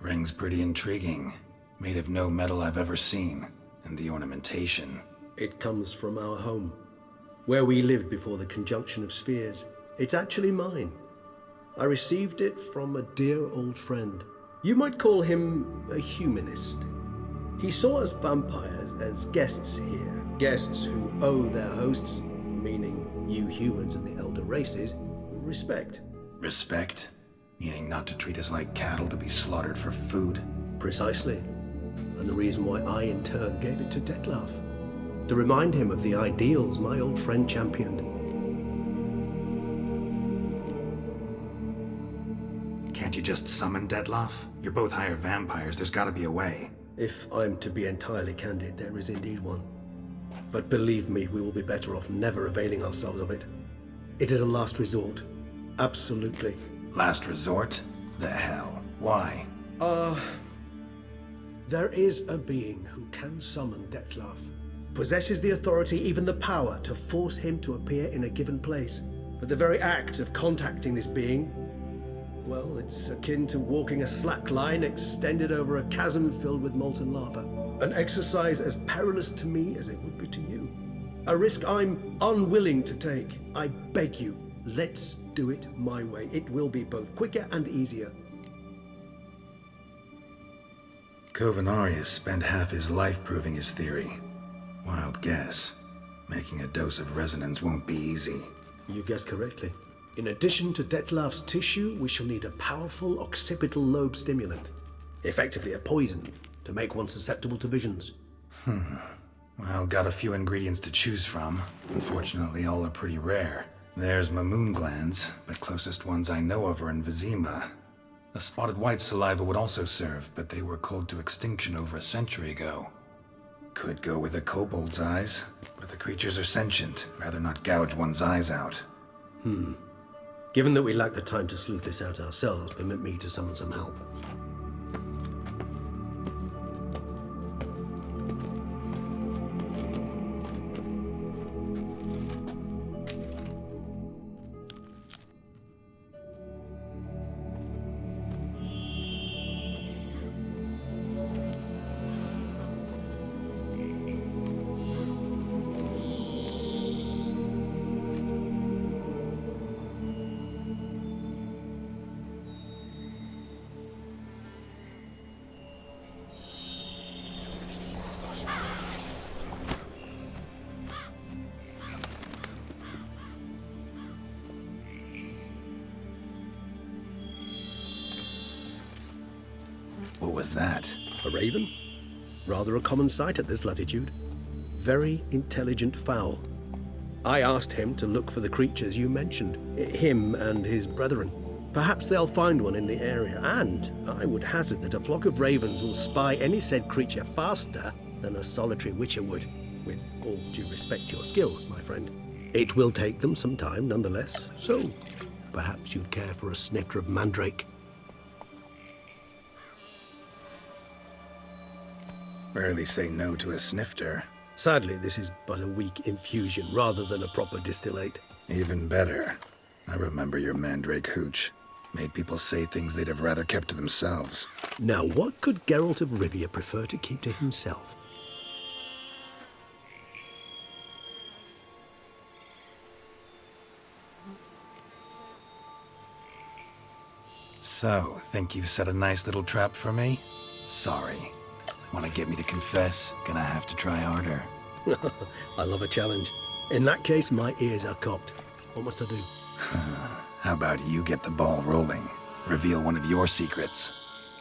Ring's pretty intriguing. Made of no metal I've ever seen. And the ornamentation. It comes from our home, where we lived before the conjunction of spheres. It's actually mine. I received it from a dear old friend. You might call him a humanist. He saw us vampires as guests here, guests who owe their hosts, meaning you humans and the elder races, respect. Respect? Meaning not to treat us like cattle to be slaughtered for food? Precisely. And the reason why I, in turn, gave it to Dettlaff. To remind him of the ideals my old friend championed. Can't you just summon Dettlaff? You're both higher vampires, there's gotta be a way. If I'm to be entirely candid, there is indeed one. But believe me, we will be better off never availing ourselves of it. It is a last resort. Absolutely. Last resort? The hell? Why? There is a being who can summon Dettlaff. Possesses the authority, even the power, to force him to appear in a given place. But the very act of contacting this being, well, it's akin to walking a slack line extended over a chasm filled with molten lava. An exercise as perilous to me as it would be to you. A risk I'm unwilling to take. I beg you, let's do it my way. It will be both quicker and easier. Covenarius spent half his life proving his theory. Wild guess. Making a dose of resonance won't be easy. You guessed correctly. In addition to Dettlaff's tissue, we shall need a powerful occipital lobe stimulant. Effectively a poison, to make one susceptible to visions. Well, got a few ingredients to choose from. Unfortunately, all are pretty rare. There's Mamoon glands, but closest ones I know of are in Vizima. A spotted white saliva would also serve, but they were cold to extinction over a century ago. Could go with a kobold's eyes, but the creatures are sentient. Rather not gouge one's eyes out. Given that we lack the time to sleuth this out ourselves, permit me to summon some help. What was that? A raven? Rather a common sight at this latitude. Very intelligent fowl. I asked him to look for the creatures you mentioned, him and his brethren. Perhaps they'll find one in the area, and I would hazard that a flock of ravens will spy any said creature faster than a solitary witcher would. With all due respect to your skills, my friend. It will take them some time, nonetheless, so perhaps you'd care for a snifter of mandrake. Rarely say no to a snifter. Sadly, this is but a weak infusion rather than a proper distillate. Even better. I remember your mandrake hooch. Made people say things they'd have rather kept to themselves. Now, what could Geralt of Rivia prefer to keep to himself? So, think you've set a nice little trap for me? Sorry. Want to get me to confess? Gonna have to try harder. I love a challenge. In that case, my ears are cocked. What must I do? How about you get the ball rolling? Reveal one of your secrets.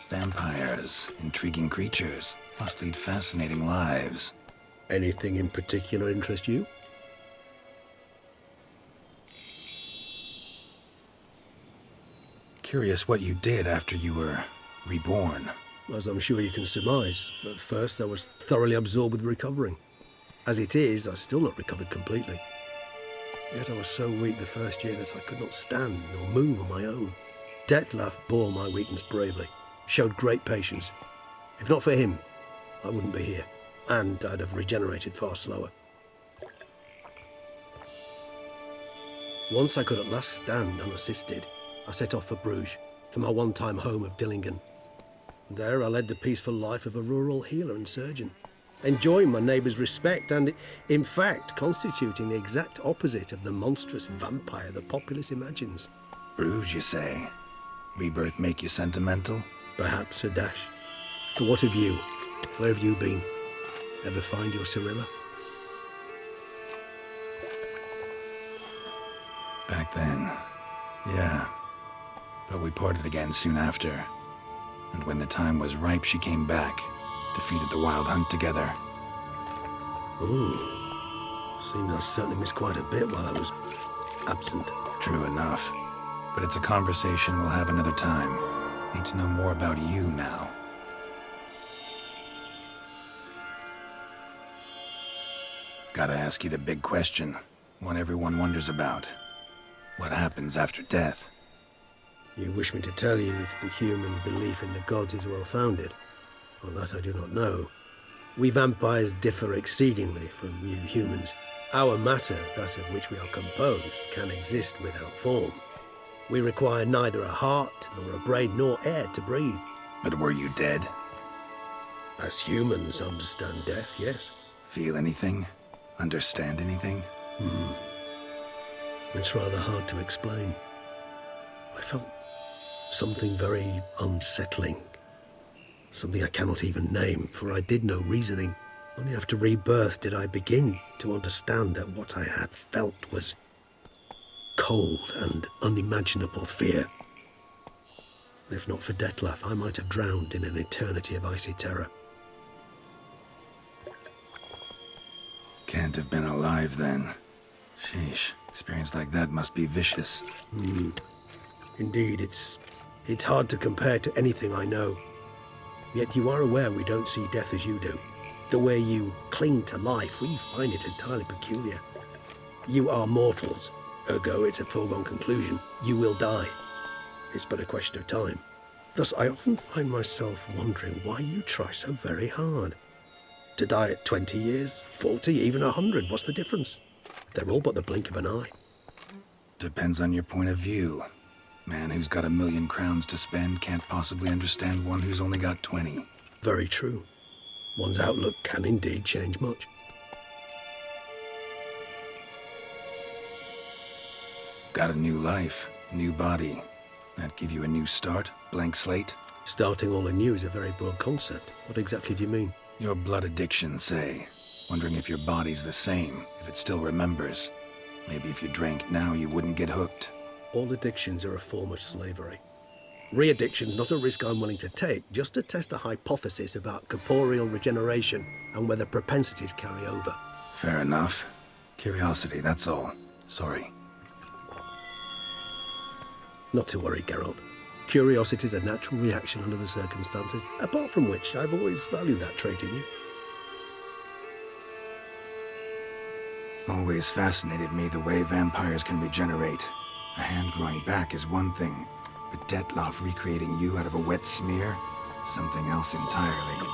Vampires, intriguing creatures, must lead fascinating lives. Anything in particular interest you? Curious what you did after you were reborn. As I'm sure you can surmise, but first I was thoroughly absorbed with recovering. As it is, I've still not recovered completely. Yet I was so weak the first year that I could not stand or move on my own. Dettlaff bore my weakness bravely. Showed great patience. If not for him, I wouldn't be here. And I'd have regenerated far slower. Once I could at last stand unassisted, I set off for Bruges, for my one-time home of Dillingen. There I led the peaceful life of a rural healer and surgeon, enjoying my neighbours' respect and, in fact, constituting the exact opposite of the monstrous vampire the populace imagines. Bruges, you say? Rebirth make you sentimental? Perhaps a dash. But what of you? Where have you been? Ever find your Cyrilla? Back then, yeah. But we parted again soon after. And when the time was ripe, she came back, defeated the Wild Hunt together. Ooh. Seems I certainly missed quite a bit while I was absent. True enough. But it's a conversation we'll have another time. Need to know more about you now. Gotta ask you the big question. One everyone wonders about. What happens after death? You wish me to tell you if the human belief in the gods is well founded? Well, that I do not know. We vampires differ exceedingly from you humans. Our matter, that of which we are composed, can exist without form. We require neither a heart, nor a brain, nor air to breathe. But were you dead? As humans understand death, yes. Feel anything? Understand anything? It's rather hard to explain. I felt something very unsettling. Something I cannot even name, for I did no reasoning. Only after rebirth did I begin to understand that what I had felt was cold and unimaginable fear. If not for Detlef, I might have drowned in an eternity of icy terror. Can't have been alive then. Sheesh, experience like that must be vicious. Indeed, it's hard to compare to anything I know. Yet you are aware we don't see death as you do. The way you cling to life, we find it entirely peculiar. You are mortals, ergo it's a foregone conclusion. You will die. It's but a question of time. Thus, I often find myself wondering why you try so very hard. To die at 20 years, 40, even 100, what's the difference? They're all but the blink of an eye. Depends on your point of view. Man who's got 1,000,000 crowns to spend can't possibly understand one who's only got 20. Very true. One's outlook can indeed change much. Got a new life, new body. That give you a new start, blank slate? Starting all anew is a very broad concept. What exactly do you mean? Your blood addiction, say. Wondering if your body's the same, if it still remembers. Maybe if you drank now, you wouldn't get hooked. All addictions are a form of slavery. Re-addiction's not a risk I'm willing to take, just to test a hypothesis about corporeal regeneration and whether propensities carry over. Fair enough. Curiosity, that's all. Sorry. Not to worry, Geralt. Curiosity is a natural reaction under the circumstances, apart from which I've always valued that trait in you. Always fascinated me the way vampires can regenerate. A hand growing back is one thing, but Detloff recreating you out of a wet smear? Something else entirely.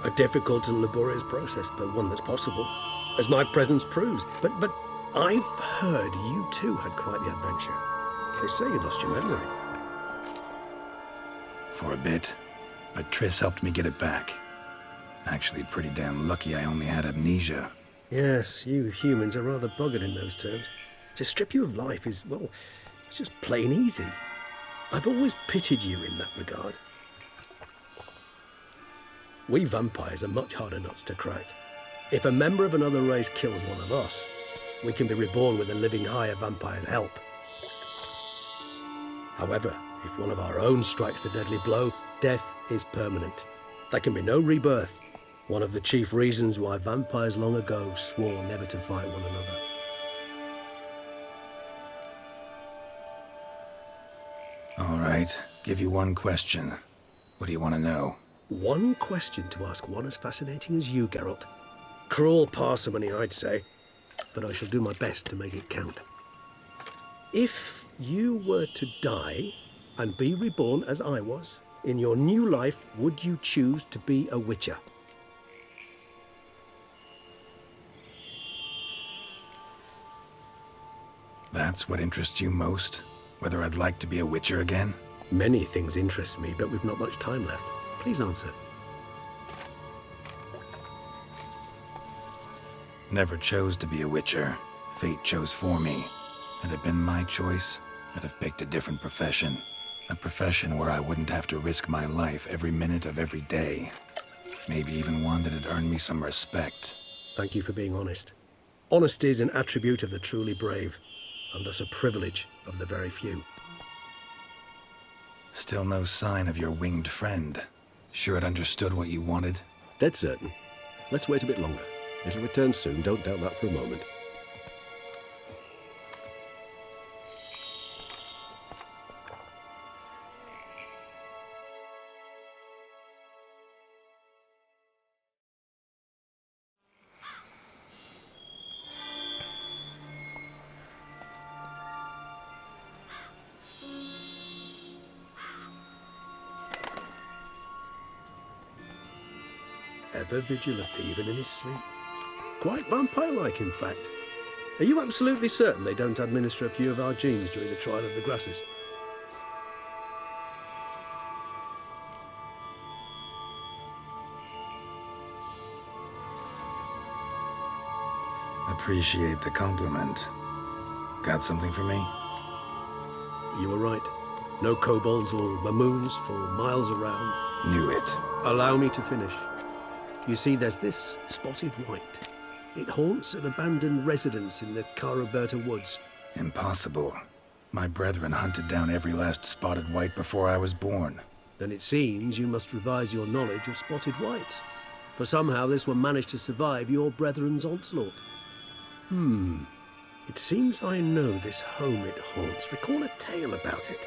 A difficult and laborious process, but one that's possible, as my presence proves. But I've heard you too had quite the adventure. They say you lost your memory. For a bit, but Triss helped me get it back. Actually, pretty damn lucky I only had amnesia. Yes, you humans are rather buggered in those terms. To strip you of life is, well, it's just plain easy. I've always pitied you in that regard. We vampires are much harder nuts to crack. If a member of another race kills one of us, we can be reborn with a living higher vampire's help. However, if one of our own strikes the deadly blow, death is permanent. There can be no rebirth. One of the chief reasons why vampires long ago swore never to fight one another. All right, give you one question. What do you want to know? One question to ask one as fascinating as you, Geralt. Cruel parsimony, I'd say, but I shall do my best to make it count. If you were to die and be reborn as I was, in your new life would you choose to be a witcher? That's what interests you most? Whether I'd like to be a witcher again? Many things interest me, but we've not much time left. Please answer. Never chose to be a witcher. Fate chose for me. Had it been my choice, I'd have picked a different profession. A profession where I wouldn't have to risk my life every minute of every day. Maybe even one that had earned me some respect. Thank you for being honest. Honesty is an attribute of the truly brave, and thus a privilege of the very few. Still no sign of your winged friend. Sure it understood what you wanted? Dead certain. Let's wait a bit longer. It'll return soon, don't doubt that for a moment. Ever vigilant, even in his sleep. Quite vampire-like, in fact. Are you absolutely certain they don't administer a few of our genes during the trial of the grasses? Appreciate the compliment. Got something for me? You were right. No kobolds or mamoons for miles around. Knew it. Allow me to finish. You see, there's this spotted white. It haunts an abandoned residence in the Caraberta woods. Impossible. My brethren hunted down every last spotted white before I was born. Then it seems you must revise your knowledge of spotted whites. For somehow this one managed to survive your brethren's onslaught. It seems I know this home it haunts. Recall a tale about it.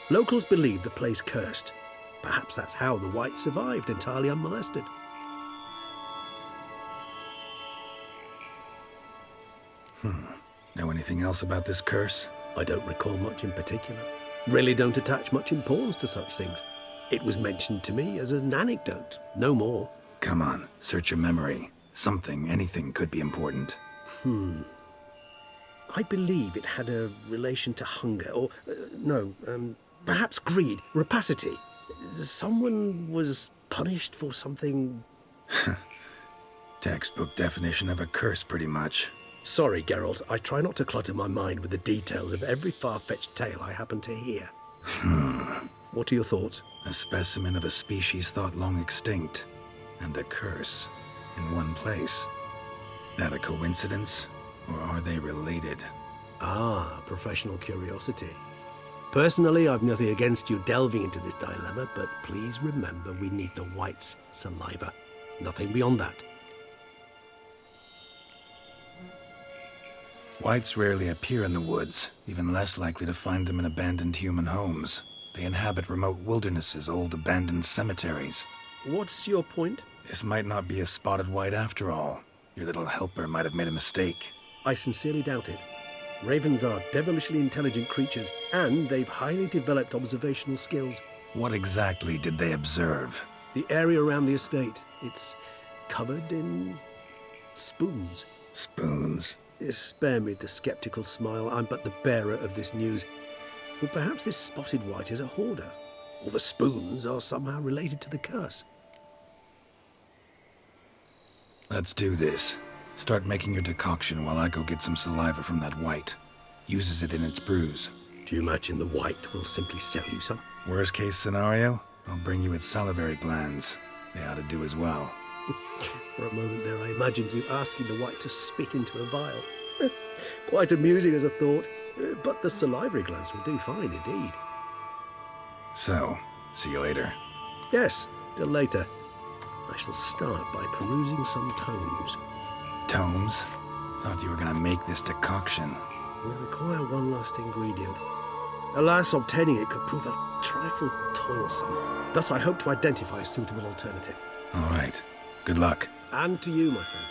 Locals believe the place cursed. Perhaps that's how the whites survived entirely unmolested. Know anything else about this curse? I don't recall much in particular. Really don't attach much importance to such things. It was mentioned to me as an anecdote, no more. Come on, search your memory. Something, anything could be important. I believe it had a relation to hunger, or, perhaps greed, rapacity. Someone was punished for something... Textbook definition of a curse, pretty much. Sorry, Geralt, I try not to clutter my mind with the details of every far-fetched tale I happen to hear. What are your thoughts? A specimen of a species thought long extinct, and a curse, in one place. That a coincidence, or are they related? Ah, professional curiosity. Personally, I've nothing against you delving into this dilemma, but please remember we need the white's saliva. Nothing beyond that. Whites rarely appear in the woods, even less likely to find them in abandoned human homes. They inhabit remote wildernesses, old abandoned cemeteries. What's your point? This might not be a spotted white after all. Your little helper might have made a mistake. I sincerely doubt it. Ravens are devilishly intelligent creatures, and they've highly developed observational skills. What exactly did they observe? The area around the estate. It's covered in spoons. Spoons? Spare me the skeptical smile. I'm but the bearer of this news. Well, perhaps this spotted white is a hoarder, or the spoons are somehow related to the curse. Let's do this. Start making your decoction while I go get some saliva from that white. Uses it in its brews. Do you imagine the white will simply sell you some? Worst case scenario, I'll bring you its salivary glands. They ought to do as well. For a moment there, I imagined you asking the white to spit into a vial. Quite amusing as a thought, but the salivary glands will do fine indeed. So, see you later. Yes, till later. I shall start by perusing some tomes. Tomes? Thought you were gonna make this decoction. We require one last ingredient. Alas, obtaining it could prove a trifle toilsome. Thus, I hope to identify a suitable alternative. All right. Good luck. And to you, my friend.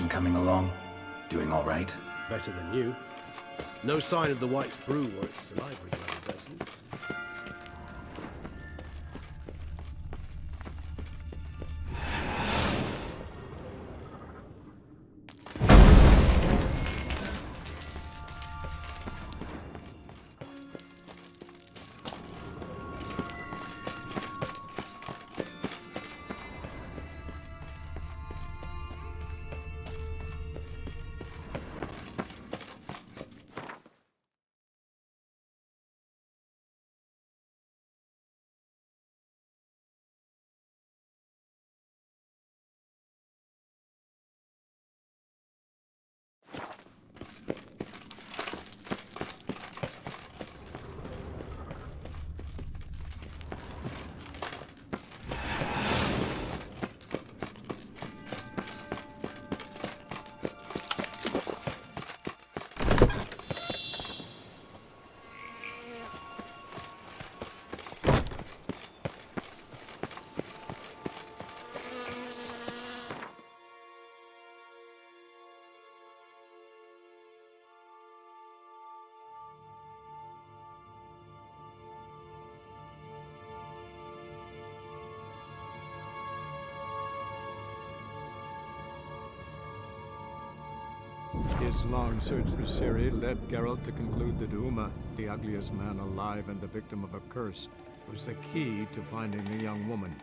infection coming along? Doing all right? Better than you. No sign of the White's brew or its salivary glands, I see. His long search for Ciri led Geralt to conclude that Uma, the ugliest man alive and the victim of a curse, was the key to finding the young woman.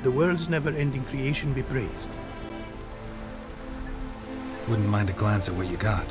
The world's never-ending creation be praised. Wouldn't mind a glance at what you got.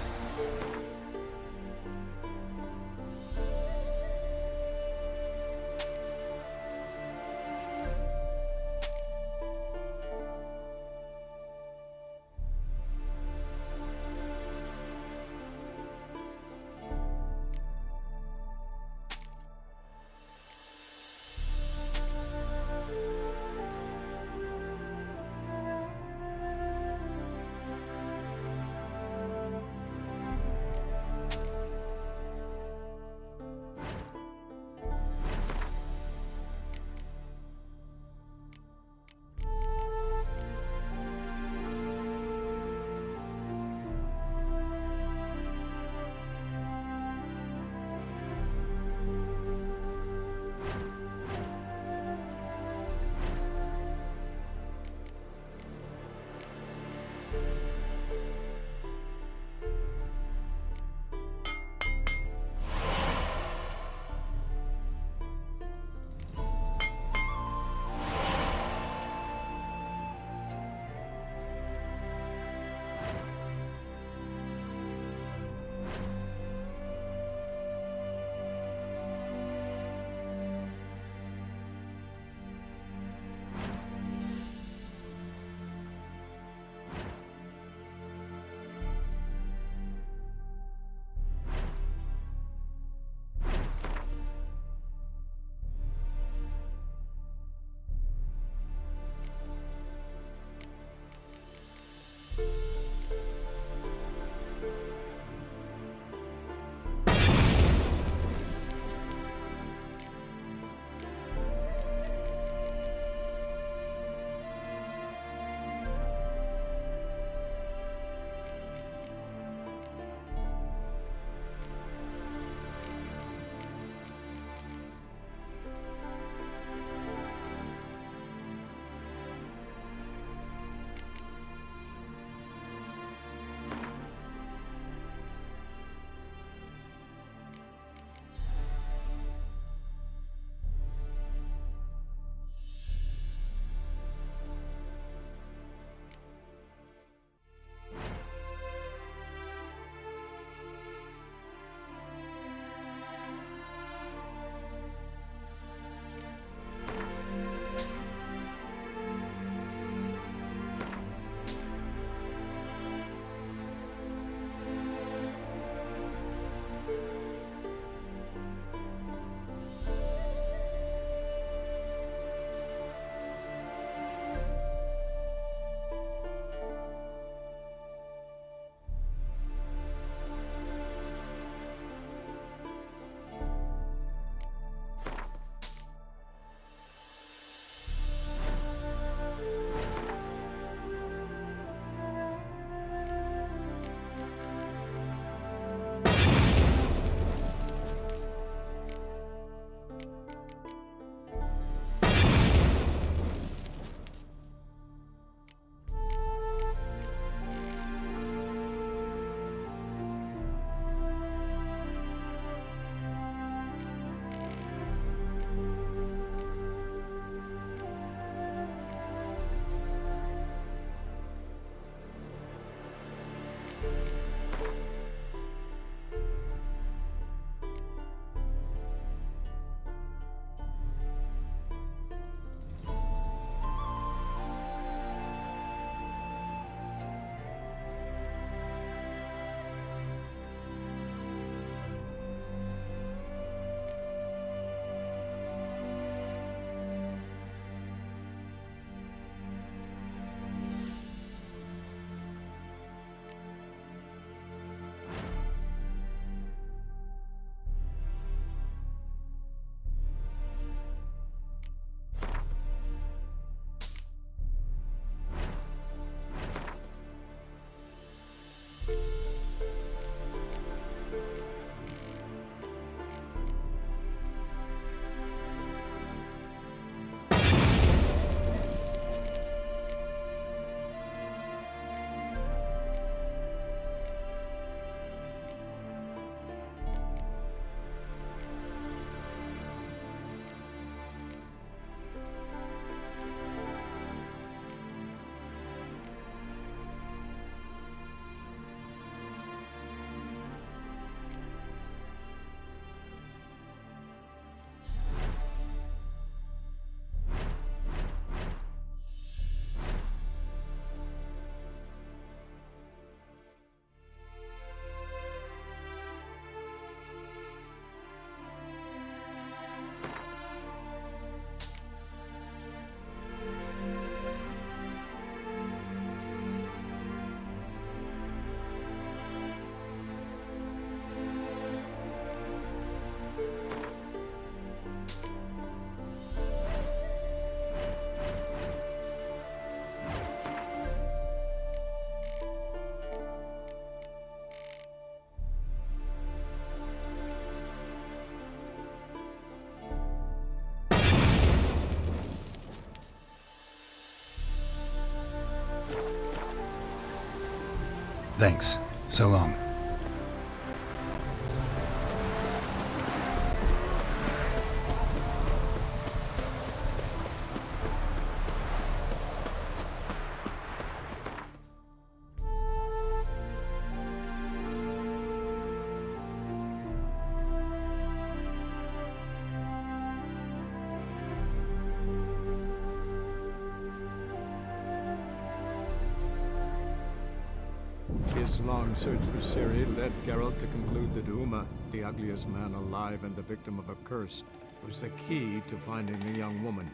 Thanks. So long. His long search for Ciri led Geralt to conclude that Uma, the ugliest man alive and the victim of a curse, was the key to finding the young woman.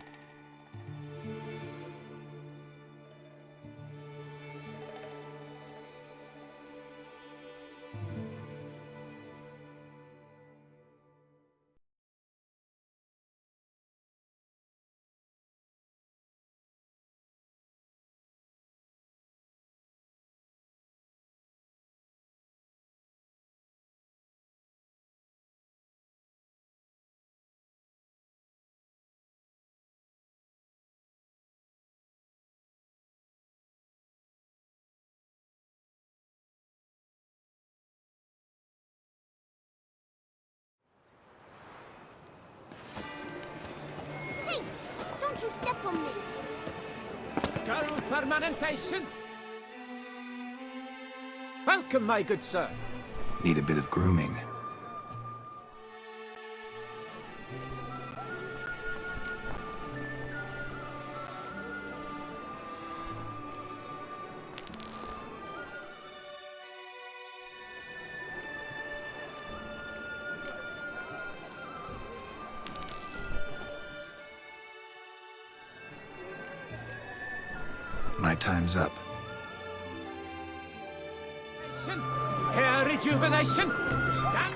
Don't you step on me! Girl permanentation! Welcome, my good sir. Need a bit of grooming. My time's up. Hair rejuvenation! Done!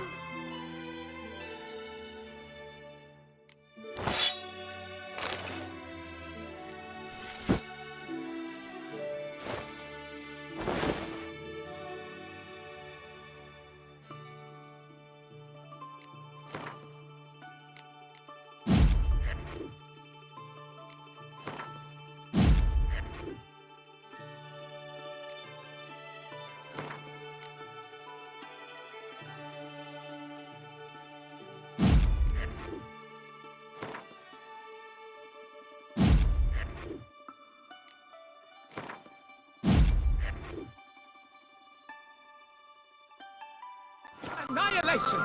annihilation!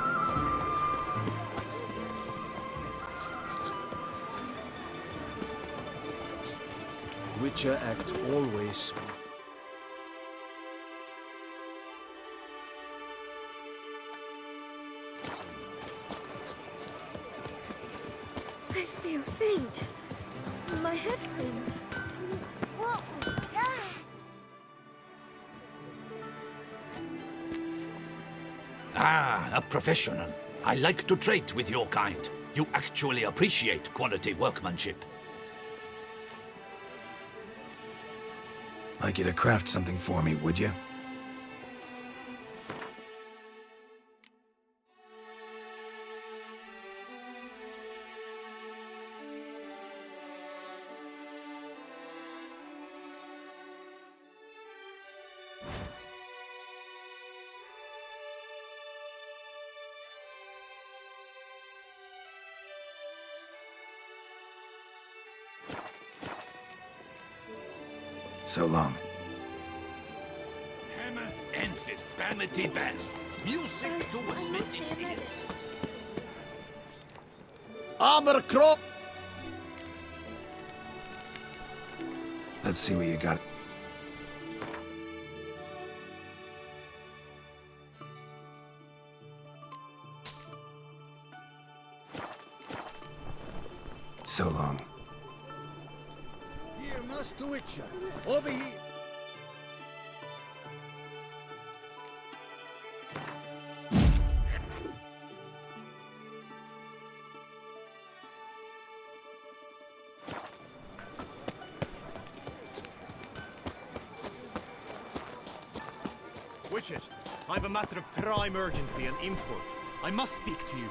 Witcher act always smooth. I feel faint. My head spins. What was that? Ah, a professional. I like to trade with your kind. You actually appreciate quality workmanship. Like you to craft something for me, would you? So long. Hammer and fifth, bamity bam. Music to a smithy's ears. Armor crop! Let's see what you got. So long. Here, Master Witcher. Over here. Witcher, I have a matter of prime urgency and import. I must speak to you.